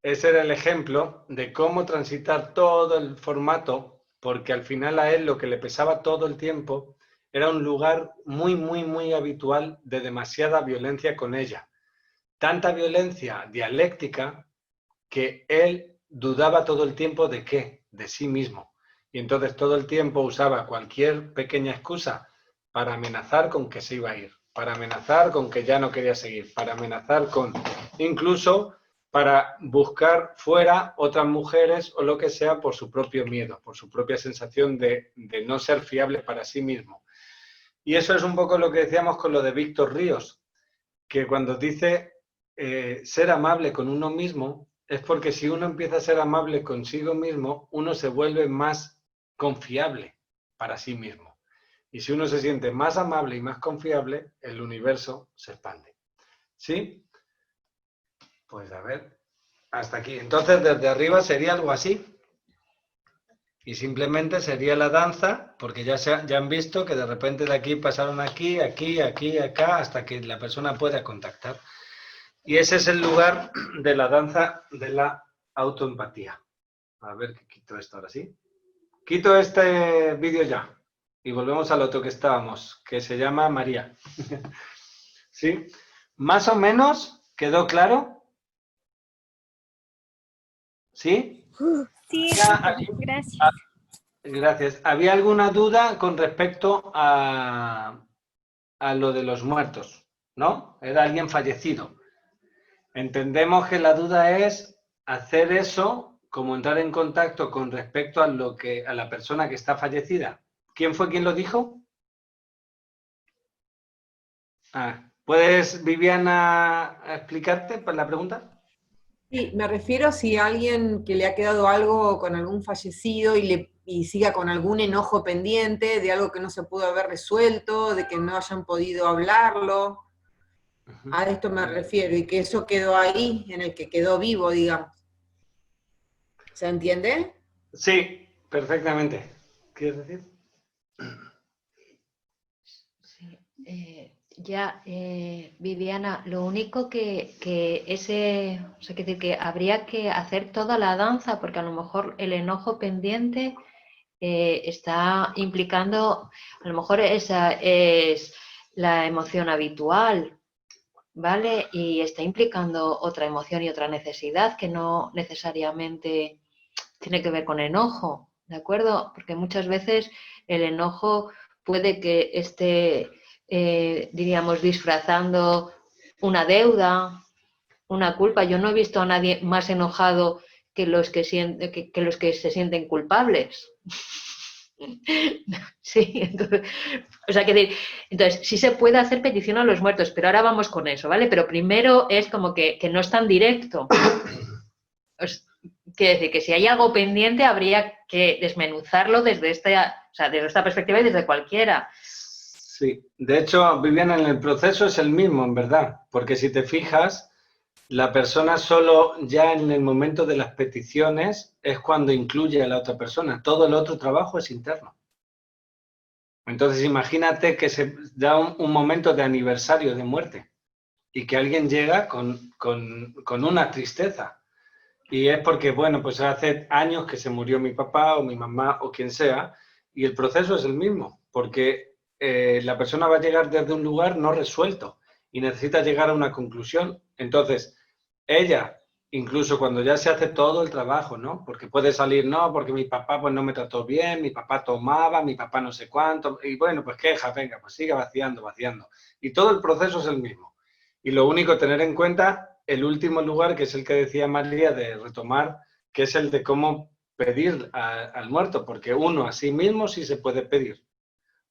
ese era el ejemplo de cómo transitar todo el formato, porque al final a él lo que le pesaba todo el tiempo era un lugar muy habitual de demasiada violencia con ella. Tanta violencia dialéctica que él dudaba todo el tiempo de qué, de sí mismo. Y entonces todo el tiempo usaba cualquier pequeña excusa para amenazar con que se iba a ir, para amenazar con que ya no quería seguir, para amenazar con, incluso para buscar fuera otras mujeres o lo que sea por su propio miedo, por su propia sensación de no ser fiable para sí mismo. Y eso es un poco lo que decíamos con lo de Víctor Ríos, que cuando dice ser amable con uno mismo, es porque si uno empieza a ser amable consigo mismo, uno se vuelve más confiable para sí mismo. Y si uno se siente más amable y más confiable, el universo se expande. ¿Sí? Pues a ver, hasta aquí. Entonces, desde arriba sería algo así. Y simplemente sería la danza, porque ya han visto que de repente de aquí pasaron aquí, acá, hasta que la persona pueda contactar. Y ese es el lugar de la danza de la autoempatía. A ver, que quito esto ahora sí. Quito este vídeo ya. Y volvemos al otro que estábamos, que se llama María. ¿Sí? ¿Más o menos quedó claro? ¿Sí? Sí, gracias. Gracias. ¿Había alguna duda con respecto a lo de los muertos? ¿No? Era alguien fallecido. Entendemos que la duda es hacer eso como entrar en contacto con respecto a la persona que está fallecida. ¿Quién fue quien lo dijo? ¿Puedes, Viviana, explicarte la pregunta? Sí, me refiero a si alguien que le ha quedado algo con algún fallecido y siga con algún enojo pendiente de algo que no se pudo haber resuelto, de que no hayan podido hablarlo. A esto me refiero, y que eso quedó ahí, en el que quedó vivo, digamos. ¿Se entiende? Sí, perfectamente. ¿Quieres decir? Sí, Viviana, lo único que o sea, que habría que hacer toda la danza, porque a lo mejor el enojo pendiente está implicando, a lo mejor esa es la emoción habitual, ¿vale? Y está implicando otra emoción y otra necesidad que no necesariamente tiene que ver con enojo, ¿de acuerdo? Porque muchas veces el enojo puede que esté, diríamos, disfrazando una deuda, una culpa. Yo no he visto a nadie más enojado que los que se sienten culpables. Sí, entonces, o sea, entonces sí se puede hacer petición a los muertos, pero ahora vamos con eso, ¿vale? Pero primero es como que no es tan directo. Quiere decir que si hay algo pendiente habría que desmenuzarlo desde esta perspectiva y desde cualquiera. Sí, de hecho, Viviana, en el proceso es el mismo, en verdad, porque si te fijas, la persona solo ya en el momento de las peticiones es cuando incluye a la otra persona. Todo el otro trabajo es interno. Entonces, imagínate que se da un momento de aniversario de muerte y que alguien llega con una tristeza. Y es porque, bueno, pues hace años que se murió mi papá o mi mamá o quien sea, y el proceso es el mismo, porque la persona va a llegar desde un lugar no resuelto y necesita llegar a una conclusión. Entonces, ella, incluso cuando ya se hace todo el trabajo, ¿no? Porque puede salir, no, porque mi papá pues no me trató bien, mi papá tomaba, mi papá no sé cuánto, y bueno, pues queja, venga, pues sigue vaciando, vaciando. Y todo el proceso es el mismo. Y lo único, tener en cuenta el último lugar, que es el que decía María, de retomar, que es el de cómo pedir al muerto, porque uno a sí mismo sí se puede pedir.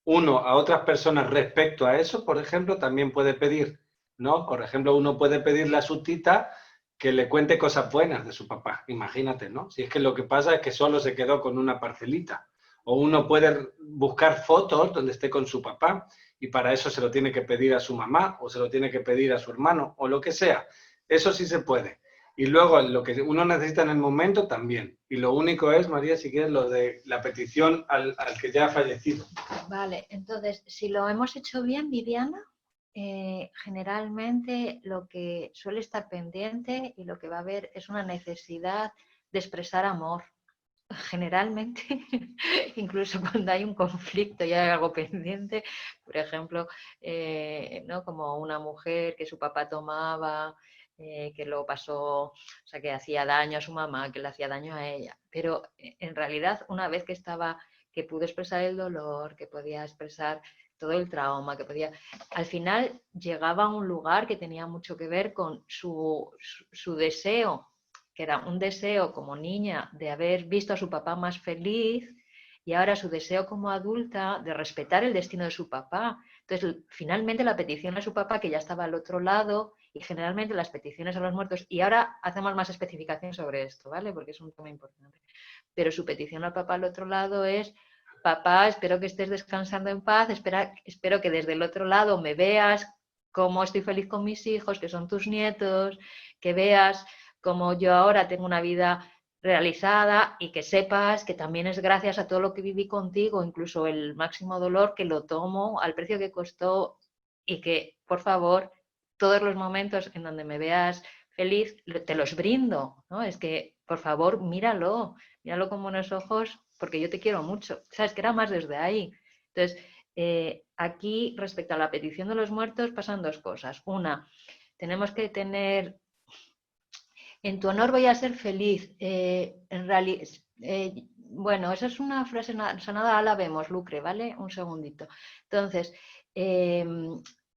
Uno a otras personas respecto a eso, por ejemplo, también puede pedir, ¿no? Por ejemplo, uno puede pedirle a su tita que le cuente cosas buenas de su papá, imagínate, ¿no? Si es que lo que pasa es que solo se quedó con una parcelita. O uno puede buscar fotos donde esté con su papá y para eso se lo tiene que pedir a su mamá o se lo tiene que pedir a su hermano o lo que sea. Eso sí se puede. Y luego lo que uno necesita en el momento también. Y lo único es, María, si quieres, lo de la petición al que ya ha fallecido. Vale, entonces, si lo hemos hecho bien, Viviana, generalmente lo que suele estar pendiente y lo que va a haber es una necesidad de expresar amor. Generalmente, incluso cuando hay un conflicto y hay algo pendiente, por ejemplo, ¿no? Como una mujer que su papá tomaba, que lo pasó, o sea, que hacía daño a su mamá, que le hacía daño a ella. Pero en realidad, una vez que pudo expresar el dolor, que podía expresar todo el trauma, que podía, al final llegaba a un lugar que tenía mucho que ver con su deseo, que era un deseo como niña de haber visto a su papá más feliz y ahora su deseo como adulta de respetar el destino de su papá. Entonces, finalmente la petición a su papá, que ya estaba al otro lado, y generalmente las peticiones a los muertos, y ahora hacemos más especificación sobre esto, ¿vale? Porque es un tema importante. Pero su petición al papá al otro lado es: papá, espero que estés descansando en paz, espero que desde el otro lado me veas cómo estoy feliz con mis hijos, que son tus nietos, que veas como yo ahora tengo una vida realizada y que sepas que también es gracias a todo lo que viví contigo, incluso el máximo dolor, que lo tomo al precio que costó y que, por favor, todos los momentos en donde me veas feliz, te los brindo, ¿no? Es que, por favor, míralo con buenos ojos, porque yo te quiero mucho. ¿Sabes? Que era más desde ahí. Entonces, aquí, respecto a la petición de los muertos, pasan dos cosas. Una, tenemos que tener... En tu honor voy a ser feliz. En realidad, bueno, esa es una frase sonada, la vemos, Lucre, ¿vale? Un segundito. Entonces,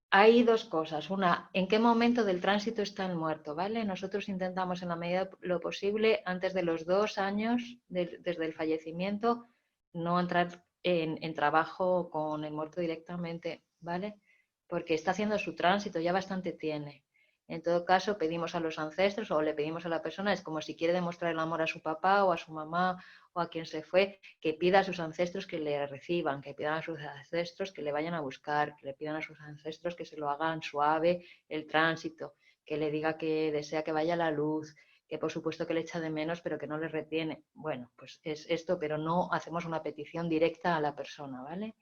hay dos cosas. Una, ¿en qué momento del tránsito está el muerto? ¿Vale? Nosotros intentamos, en la medida de lo posible, antes de los 2 años desde el fallecimiento, no entrar en trabajo con el muerto directamente, ¿vale? Porque está haciendo su tránsito, ya bastante tiene. En todo caso, pedimos a los ancestros o le pedimos a la persona, es como si quiere demostrar el amor a su papá o a su mamá o a quien se fue, que pida a sus ancestros que le reciban, que pidan a sus ancestros que le vayan a buscar, que le pidan a sus ancestros que se lo hagan suave el tránsito, que le diga que desea que vaya la luz, que por supuesto que le echa de menos, pero que no le retiene. Bueno, pues es esto, pero no hacemos una petición directa a la persona, ¿vale?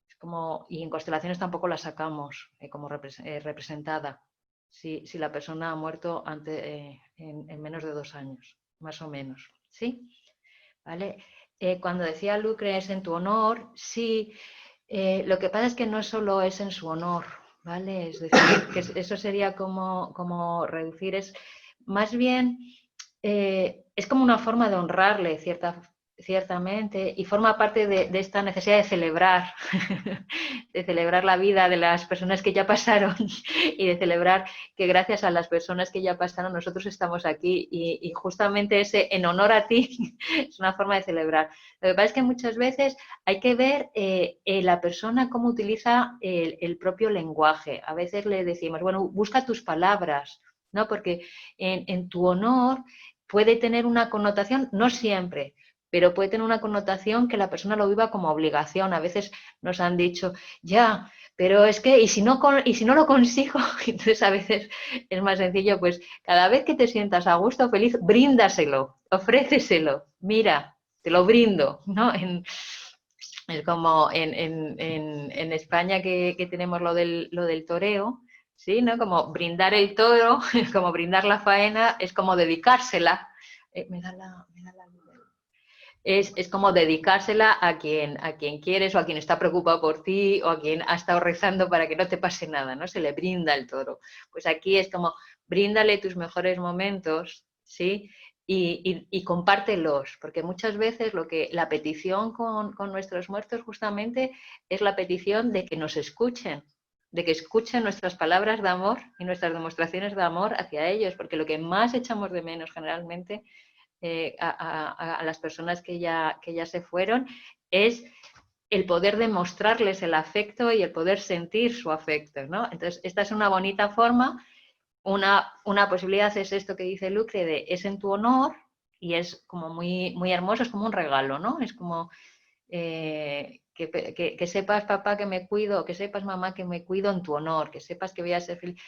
Es como, y en constelaciones tampoco la sacamos como representada. Si la persona ha muerto en menos de 2 años, más o menos, ¿sí? ¿Vale? Cuando decía Lucre es en tu honor, sí, lo que pasa es que no solo es en su honor, ¿vale? Es decir, que eso sería como reducir, es más bien, es como una forma de honrarle ciertamente, y forma parte de esta necesidad de celebrar, de celebrar la vida de las personas que ya pasaron y de celebrar que gracias a las personas que ya pasaron nosotros estamos aquí y justamente ese en honor a ti es una forma de celebrar. Lo que pasa es que muchas veces hay que ver la persona cómo utiliza el propio lenguaje. A veces le decimos, bueno, busca tus palabras, ¿no? Porque en tu honor puede tener una connotación, no siempre, pero puede tener una connotación que la persona lo viva como obligación. A veces nos han dicho, ya, pero es que, ¿y si no lo consigo? Entonces a veces es más sencillo, pues cada vez que te sientas a gusto, feliz, bríndaselo, ofréceselo, mira, te lo brindo, ¿no? Es como en España que tenemos lo del toreo, ¿sí? ¿No? Como brindar el toro, como brindar la faena, es como dedicársela. me da la luz. Es como dedicársela a quien quieres o a quien está preocupado por ti o a quien ha estado rezando para que no te pase nada, ¿no? Se le brinda el toro. Pues aquí es como, bríndale tus mejores momentos, ¿sí? Y compártelos, porque muchas veces la petición con nuestros muertos justamente es la petición de que nos escuchen, de que escuchen nuestras palabras de amor y nuestras demostraciones de amor hacia ellos, porque lo que más echamos de menos generalmente a las personas que ya se fueron es el poder demostrarles el afecto y el poder sentir su afecto, ¿no? Entonces, esta es una bonita forma. Una posibilidad es esto que dice Lucre, de es en tu honor, y es como muy, muy hermoso, es como un regalo, ¿no? Es como que sepas, papá, que me cuido, que sepas, mamá, que me cuido en tu honor, que sepas que voy a ser feliz,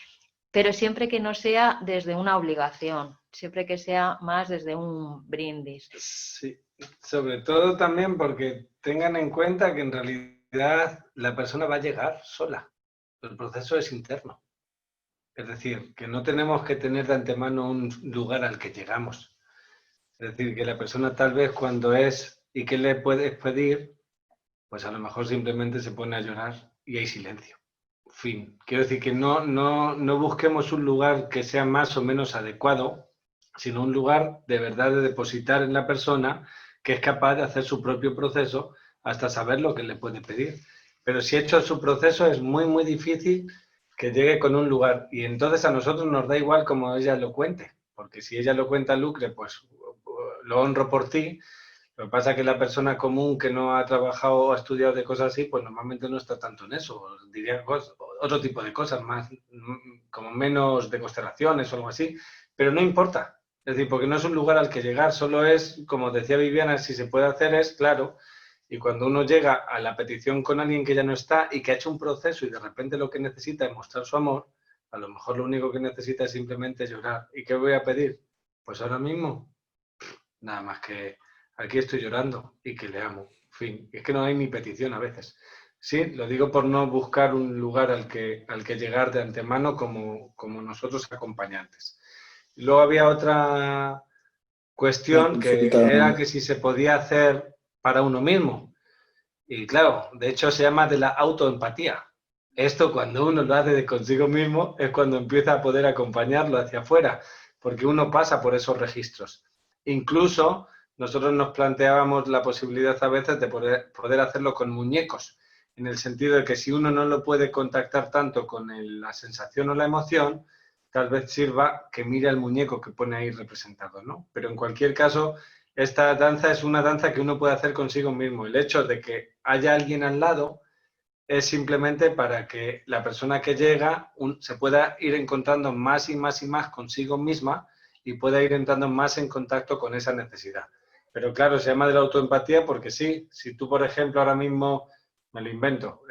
pero siempre que no sea desde una obligación, siempre que sea más desde un brindis. Sí, sobre todo también porque tengan en cuenta que en realidad la persona va a llegar sola, el proceso es interno. Es decir, que no tenemos que tener de antemano un lugar al que llegamos. Es decir, que la persona tal vez cuando es y qué le puedes pedir, pues a lo mejor simplemente se pone a llorar y hay silencio. Fin. Quiero decir que no busquemos un lugar que sea más o menos adecuado, sino un lugar de verdad de depositar en la persona que es capaz de hacer su propio proceso hasta saber lo que le puede pedir. Pero si ha hecho su proceso es muy, muy difícil que llegue con un lugar. Y entonces a nosotros nos da igual como ella lo cuente, porque si ella lo cuenta Lucre, pues lo honro por ti. Lo que pasa es que la persona común que no ha trabajado o ha estudiado de cosas así, pues normalmente no está tanto en eso. Diría otro tipo de cosas, más como menos de constelaciones o algo así. Pero no importa. Es decir, porque no es un lugar al que llegar, solo es, como decía Viviana, si se puede hacer es, claro, y cuando uno llega a la petición con alguien que ya no está y que ha hecho un proceso y de repente lo que necesita es mostrar su amor, a lo mejor lo único que necesita es simplemente llorar. ¿Y qué voy a pedir? Pues ahora mismo, nada más que aquí estoy llorando y que le amo. En fin, es que no hay ni petición a veces. Sí, lo digo por no buscar un lugar al que llegar de antemano como nosotros acompañantes. Y luego había otra cuestión que era que si se podía hacer para uno mismo. Y claro, de hecho se llama de la autoempatía. Esto cuando uno lo hace de consigo mismo es cuando empieza a poder acompañarlo hacia afuera, porque uno pasa por esos registros. Incluso nosotros nos planteábamos la posibilidad a veces de poder hacerlo con muñecos, en el sentido de que si uno no lo puede contactar tanto con la sensación o la emoción, tal vez sirva que mire al muñeco que pone ahí representado, ¿no? Pero en cualquier caso, esta danza es una danza que uno puede hacer consigo mismo. El hecho de que haya alguien al lado es simplemente para que la persona que llega se pueda ir encontrando más y más y más consigo misma y pueda ir entrando más en contacto con esa necesidad. Pero claro, se llama de la autoempatía porque sí, si tú, por ejemplo, ahora mismo, me lo invento,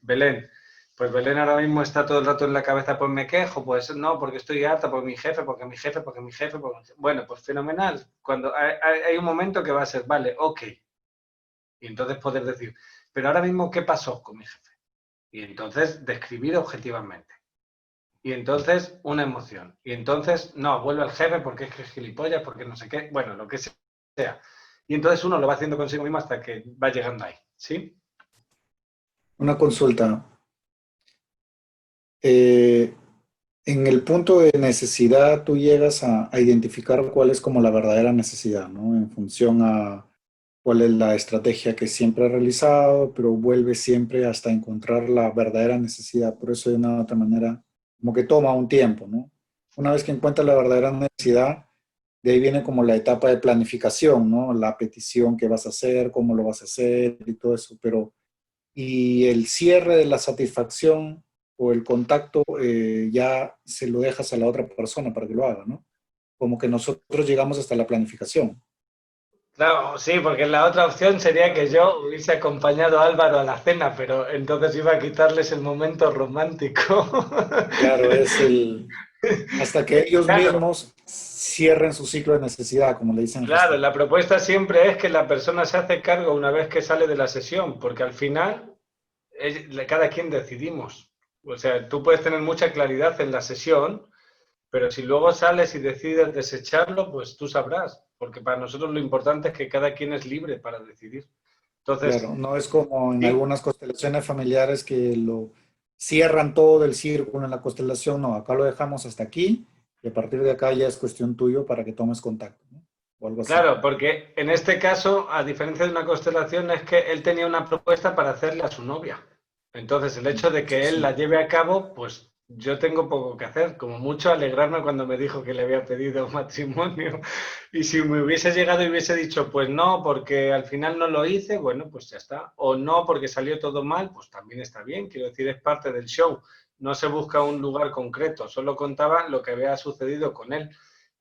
Belén, pues Belén ahora mismo está todo el rato en la cabeza, pues me quejo, pues no, porque estoy harta, porque mi jefe, porque mi jefe, porque mi jefe, porque mi jefe. Bueno, pues fenomenal. Cuando hay un momento que va a ser, vale, ok. Y entonces poder decir, pero ahora mismo, ¿qué pasó con mi jefe? Y entonces describir objetivamente. Y entonces una emoción. Y entonces, no, vuelve al jefe porque es que es gilipollas, porque no sé qué, bueno, lo que sea. Y entonces uno lo va haciendo consigo mismo hasta que va llegando ahí, ¿sí? Una consulta. En el punto de necesidad, tú llegas a identificar cuál es como la verdadera necesidad, ¿no? En función a cuál es la estrategia que siempre has realizado, pero vuelve siempre hasta encontrar la verdadera necesidad. Por eso de una u otra manera, como que toma un tiempo, ¿no? Una vez que encuentras la verdadera necesidad, de ahí viene como la etapa de planificación, ¿no? La petición que vas a hacer, cómo lo vas a hacer y todo eso, pero y el cierre de la satisfacción o el contacto ya se lo dejas a la otra persona para que lo haga, ¿no? Como que nosotros llegamos hasta la planificación. Claro, sí, porque la otra opción sería que yo hubiese acompañado a Álvaro a la cena, pero entonces iba a quitarles el momento romántico. Claro, hasta que ellos mismos cierren su ciclo de necesidad, como le dicen. Claro, la propuesta siempre es que la persona se hace cargo una vez que sale de la sesión, porque al final cada quien decidimos. O sea, tú puedes tener mucha claridad en la sesión, Pero si luego sales y decides desecharlo, pues tú sabrás, porque para nosotros lo importante es que cada quien es libre para decidir. Entonces, Claro, no es como en sí, algunas constelaciones familiares que lo cierran todo el círculo en la constelación. No, acá lo dejamos hasta aquí y a partir de acá ya es cuestión tuyo para que tomes contacto, ¿no? O algo así. claro, porque en este caso, a diferencia de una constelación, es que él tenía una propuesta para hacerle a su novia. Entonces, el hecho de que Sí, él sí. la lleve a cabo, pues yo tengo poco que hacer, como mucho alegrarme cuando me dijo que le había pedido matrimonio. Y si me hubiese llegado y hubiese dicho, pues no, porque al final no lo hice, bueno, pues ya está. O no, porque salió todo mal, pues también está bien. Quiero decir, es parte del show. No se busca un lugar concreto, solo contaba lo que había sucedido con él.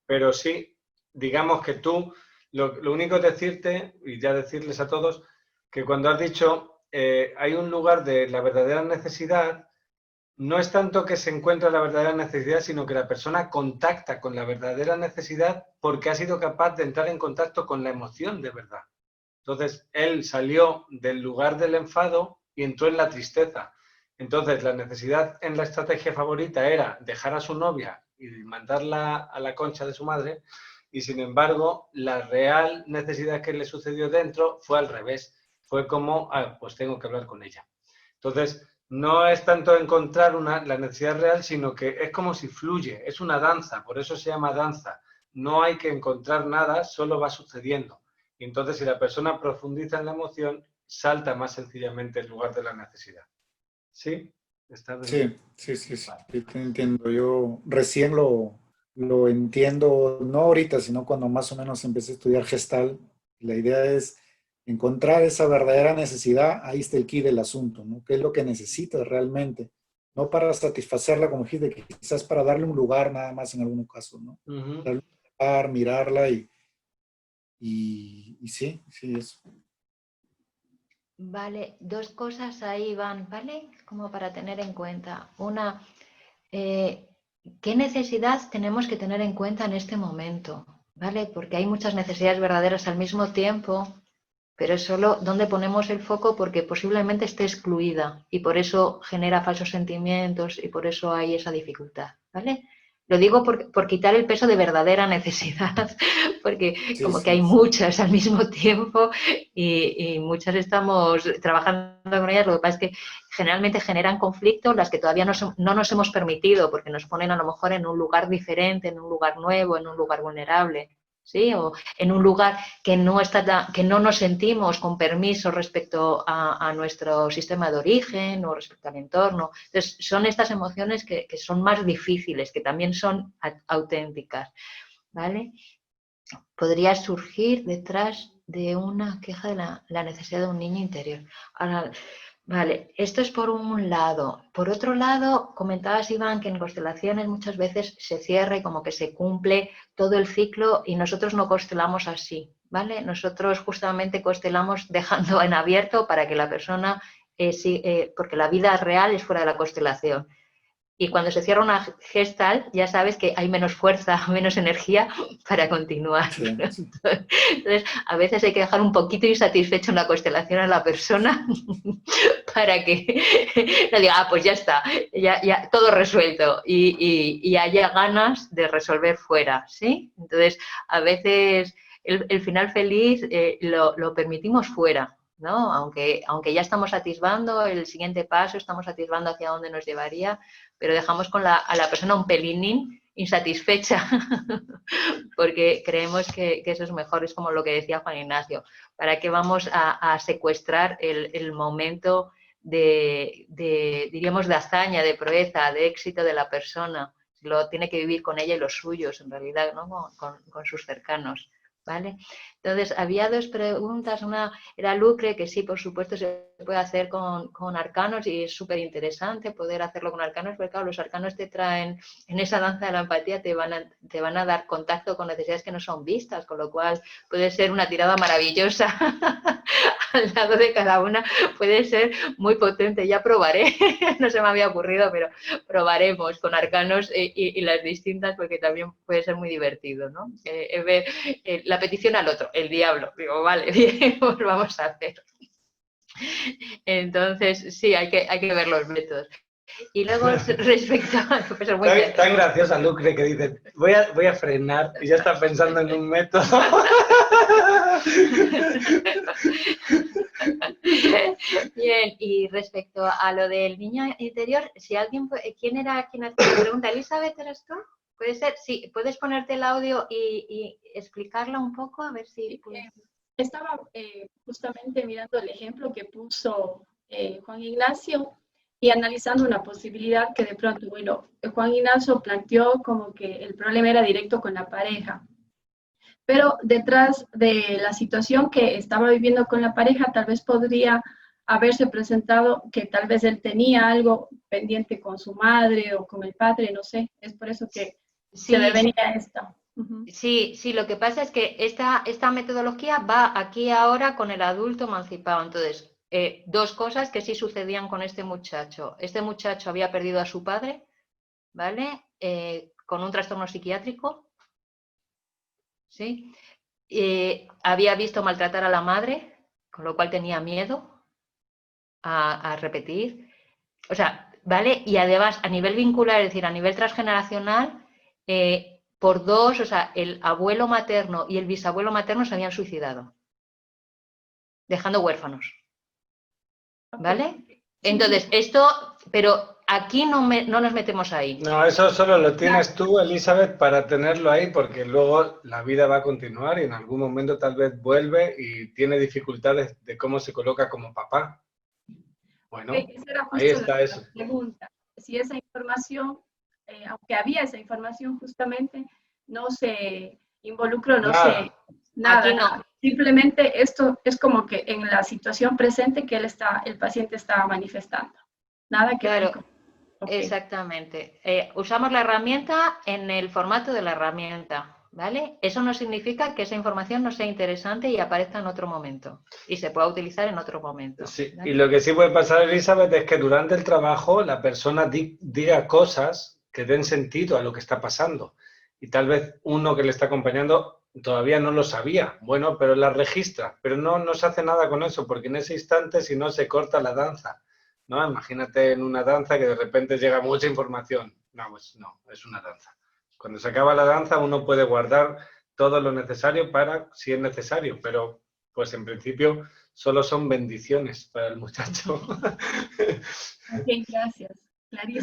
Pero sí, digamos que tú, lo único es decirte, y ya decirles a todos, que cuando has dicho hay un lugar de la verdadera necesidad, no es tanto que se encuentra la verdadera necesidad, sino que la persona contacta con la verdadera necesidad porque ha sido capaz de entrar en contacto con la emoción de verdad. Entonces, él salió del lugar del enfado y entró en la tristeza. Entonces, la necesidad en la estrategia favorita era dejar a su novia y mandarla a la concha de su madre, y sin embargo, la real necesidad que le sucedió dentro fue al revés. Fue como, pues tengo que hablar con ella. Entonces, no es tanto encontrar la necesidad real, sino que es como si fluye, es una danza, por eso se llama danza. No hay que encontrar nada, solo va sucediendo. Y entonces, si la persona profundiza en la emoción, salta más sencillamente en lugar de la necesidad. ¿Sí? ¿Está bien? Sí, sí, sí, sí, Vale. sí, te entiendo. Yo recién lo entiendo, no ahorita, sino cuando más o menos empecé a estudiar Gestalt. La idea es encontrar esa verdadera necesidad, ahí está el key del asunto, ¿no? ¿Qué es lo que necesitas realmente? No para satisfacerla, como dijiste, quizás para darle un lugar nada más en algunos casos, ¿no? Uh-huh. Darle un lugar, mirarla y sí, sí, eso. Vale, dos cosas ahí van, ¿vale? Como para tener en cuenta. Una, ¿qué necesidad tenemos que tener en cuenta en este momento? ¿Vale? Porque hay muchas necesidades verdaderas al mismo tiempo, pero es solo donde ponemos el foco porque posiblemente esté excluida y por eso genera falsos sentimientos y por eso hay esa dificultad, ¿vale? Lo digo por quitar el peso de verdadera necesidad, porque Sí, como que sí, hay sí. muchas al mismo tiempo y muchas estamos trabajando con ellas. Lo que pasa es que generalmente generan conflicto las que todavía no nos hemos permitido, porque nos ponen a lo mejor en un lugar diferente, en un lugar nuevo, en un lugar vulnerable, ¿sí? O en un lugar que no nos sentimos con permiso respecto a nuestro sistema de origen o respecto al entorno. Entonces, son estas emociones que son más difíciles, que también son auténticas, ¿vale? Podría surgir detrás de una queja de la necesidad de un niño interior. Ahora, vale, esto es por un lado. Por otro lado, comentabas, Iván, que en constelaciones muchas veces se cierra y como que se cumple todo el ciclo y nosotros no constelamos así, ¿vale? Nosotros justamente constelamos dejando en abierto para que la persona, porque la vida real es fuera de la constelación. Y cuando se cierra una gestal, ya sabes que hay menos fuerza, menos energía para continuar. Sí, sí. Entonces, a veces hay que dejar un poquito insatisfecho en la constelación a la persona para que no diga, pues ya está, ya todo resuelto y haya ganas de resolver fuera, ¿sí? Entonces, a veces el final feliz lo permitimos fuera, ¿no? Aunque ya estamos atisbando el siguiente paso, estamos atisbando hacia dónde nos llevaría, pero dejamos a la persona un pelín insatisfecha porque creemos que eso es mejor. Es como lo que decía Juan Ignacio, ¿para qué vamos a secuestrar el momento diríamos, de hazaña, de proeza, de éxito de la persona? Lo tiene que vivir con ella y los suyos, en realidad, ¿no? con sus cercanos, ¿vale? Entonces, había dos preguntas. Una era Lucre, que sí, por supuesto, se puede hacer con arcanos y es súper interesante poder hacerlo con arcanos, porque claro, los arcanos te traen, en esa danza de la empatía, te van a dar contacto con necesidades que no son vistas, con lo cual puede ser una tirada maravillosa al lado de cada una, puede ser muy potente. Ya probaré, no se me había ocurrido, pero probaremos con arcanos y las distintas, porque también puede ser muy divertido, ¿no? Ver la petición al otro, el diablo. Digo, vale, bien, pues vamos a hacer. Entonces, sí, hay que ver los métodos. Y luego respecto a... Pues muy Tan graciosa Lucre que dice, voy a frenar y ya está pensando en un método. Bien, y respecto a lo del niño interior, si alguien, ¿quién era quien hacía la pregunta? ¿Elizabeth, eres tú? ¿Puede ser? Sí, ¿puedes ponerte el audio y explicarla un poco? A ver si... Estaba justamente mirando el ejemplo que puso Juan Ignacio y analizando una posibilidad que de pronto, bueno, Juan Ignacio planteó como que el problema era directo con la pareja. Pero detrás de la situación que estaba viviendo con la pareja, tal vez podría haberse presentado que tal vez él tenía algo pendiente con su madre o con el padre, no sé. Es por eso que se devenía esto. Sí, sí, lo que pasa es que esta metodología va aquí ahora con el adulto emancipado. Entonces, dos cosas que sí sucedían con este muchacho. Este muchacho había perdido a su padre, ¿vale? Con un trastorno psiquiátrico, ¿sí? Había visto maltratar a la madre, con lo cual tenía miedo a repetir. O sea, ¿vale? Y además, a nivel vincular, es decir, a nivel transgeneracional, por dos, o sea, el abuelo materno y el bisabuelo materno se habían suicidado, dejando huérfanos. ¿Vale? Entonces, esto, pero aquí no nos metemos ahí. No, eso solo lo tienes tú, Elizabeth, para tenerlo ahí, porque luego la vida va a continuar y en algún momento tal vez vuelve y tiene dificultades de cómo se coloca como papá. Bueno, ahí está eso. Pregunta. Si esa información, aunque había esa información justamente, no se involucró, nada. Aquí no. Simplemente esto es como que en la situación presente que el paciente estaba manifestando. Nada que claro, okay. Exactamente. Usamos la herramienta en el formato de la herramienta, ¿vale? Eso no significa que esa información no sea interesante y aparezca en otro momento y se pueda utilizar en otro momento. Sí, ¿vale? Y lo que sí puede pasar, Elizabeth, es que durante el trabajo la persona diga cosas que den sentido a lo que está pasando. Y tal vez uno que le está acompañando todavía no lo sabía. Bueno, pero la registra. Pero no se hace nada con eso, porque en ese instante, si no, se corta la danza. ¿No? Imagínate en una danza que de repente llega mucha información. No, pues no, es una danza. Cuando se acaba la danza, uno puede guardar todo lo necesario para, si es necesario, pero pues en principio solo son bendiciones para el muchacho. Ok, gracias.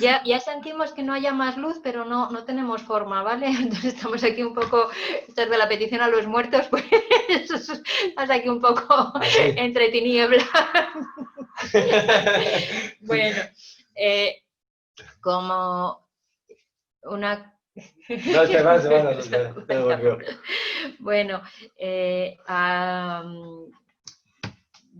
Ya sentimos que no haya más luz, pero no tenemos forma, ¿vale? Entonces estamos aquí un poco, esto es de la petición a los muertos, pues estamos aquí un poco entre tinieblas. Bueno, como una... No, se va. Bueno,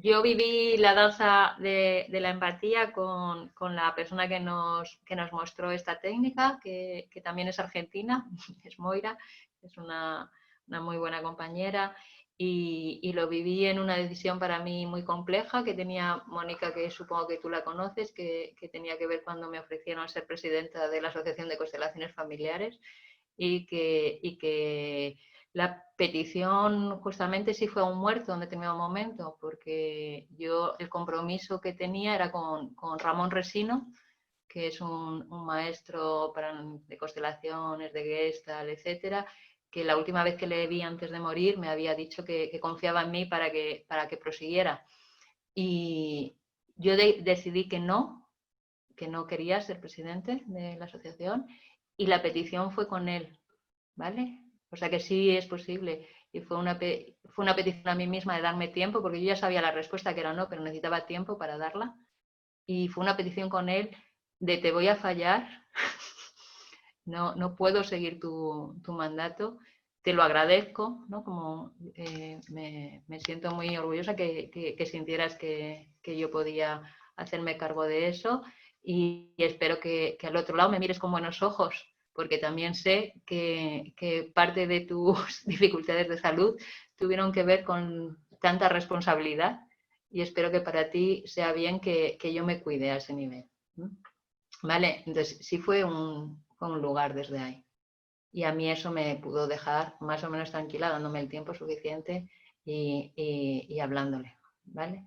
yo viví la danza de la empatía con la persona que nos mostró esta técnica, que también es argentina, es Moira, es una muy buena compañera, y lo viví en una decisión para mí muy compleja que tenía Mónica, que supongo que tú la conoces, que tenía que ver cuando me ofrecieron ser presidenta de la Asociación de Constelaciones Familiares, y que la petición justamente sí fue a un muerto en determinado momento, porque yo el compromiso que tenía era con Ramón Resino, que es un maestro de constelaciones, de Gestalt, etcétera, que la última vez que le vi antes de morir me había dicho que confiaba en mí para que prosiguiera. Y yo decidí que no quería ser presidente de la asociación, y la petición fue con él, ¿vale? O sea que sí es posible. Y fue una petición a mí misma de darme tiempo, porque yo ya sabía la respuesta que era no, pero necesitaba tiempo para darla. Y fue una petición con él de te voy a fallar, no puedo seguir tu mandato, te lo agradezco, ¿no? Como me siento muy orgullosa que sintieras que yo podía hacerme cargo de eso, y espero que al otro lado me mires con buenos ojos, porque también sé que parte de tus dificultades de salud tuvieron que ver con tanta responsabilidad, y espero que para ti sea bien que yo me cuide a ese nivel. ¿Vale? Entonces sí fue un lugar desde ahí. Y a mí eso me pudo dejar más o menos tranquila, dándome el tiempo suficiente y hablándole, ¿vale?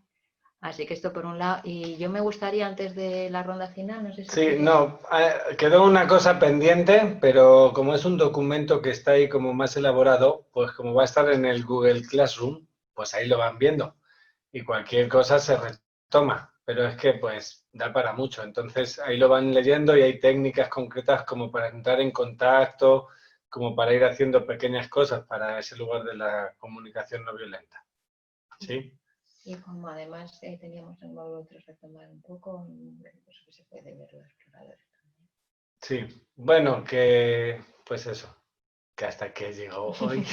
Así que esto por un lado. Y yo me gustaría, antes de la ronda final, no sé si... Sí, no, quedó una cosa pendiente, pero como es un documento que está ahí como más elaborado, pues como va a estar en el Google Classroom, pues ahí lo van viendo. Y cualquier cosa se retoma, pero es que pues da para mucho. Entonces ahí lo van leyendo y hay técnicas concretas como para entrar en contacto, como para ir haciendo pequeñas cosas para ese lugar de la comunicación no violenta. ¿Sí? Y como además teníamos en nosotros retomar un poco, pues que se puede ver los exploradores también. Sí, bueno, que pues eso, que hasta que llegó hoy.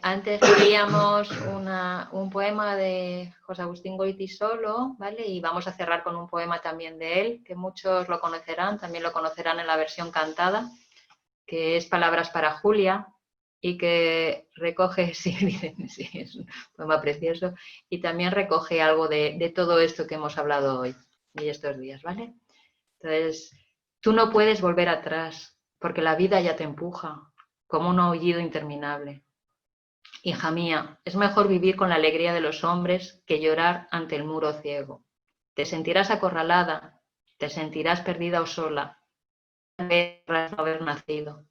Antes leíamos un poema de José Agustín Goytisolo, ¿vale? Y vamos a cerrar con un poema también de él, que muchos lo conocerán, también lo conocerán en la versión cantada, que es Palabras para Julia, y que recoge, sí, es un poema precioso, y también recoge algo de todo esto que hemos hablado hoy y estos días, ¿vale? Entonces, tú no puedes volver atrás, porque la vida ya te empuja, como un aullido interminable. Hija mía, es mejor vivir con la alegría de los hombres que llorar ante el muro ciego. Te sentirás acorralada, te sentirás perdida o sola, tal vez tras no haber nacido.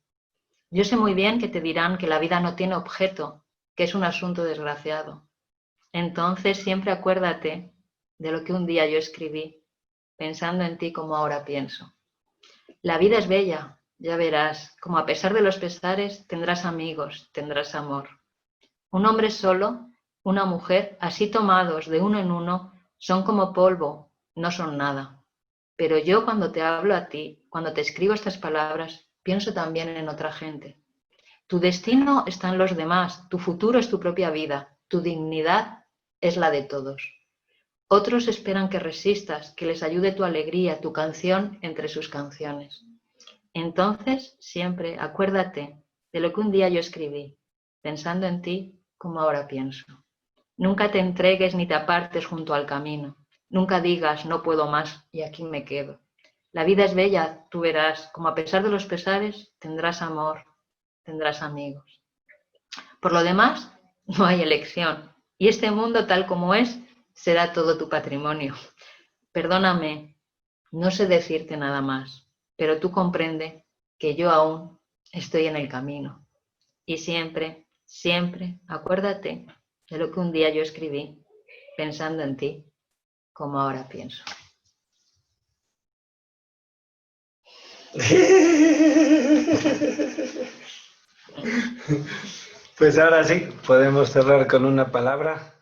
Yo sé muy bien que te dirán que la vida no tiene objeto, que es un asunto desgraciado. Entonces siempre acuérdate de lo que un día yo escribí, pensando en ti como ahora pienso. La vida es bella, ya verás, como a pesar de los pesares tendrás amigos, tendrás amor. Un hombre solo, una mujer, así tomados de uno en uno, son como polvo, no son nada. Pero yo cuando te hablo a ti, cuando te escribo estas palabras, pienso también en otra gente. Tu destino está en los demás, tu futuro es tu propia vida, tu dignidad es la de todos. Otros esperan que resistas, que les ayude tu alegría, tu canción entre sus canciones. Entonces, siempre acuérdate de lo que un día yo escribí, pensando en ti como ahora pienso. Nunca te entregues ni te apartes junto al camino. Nunca digas, no puedo más y aquí me quedo. La vida es bella, tú verás, como a pesar de los pesares, tendrás amor, tendrás amigos. Por lo demás, no hay elección. Y este mundo tal como es, será todo tu patrimonio. Perdóname, no sé decirte nada más, pero tú comprende que yo aún estoy en el camino. Y siempre, siempre, acuérdate de lo que un día yo escribí, pensando en ti, como ahora pienso. Pues ahora sí, podemos cerrar con una palabra.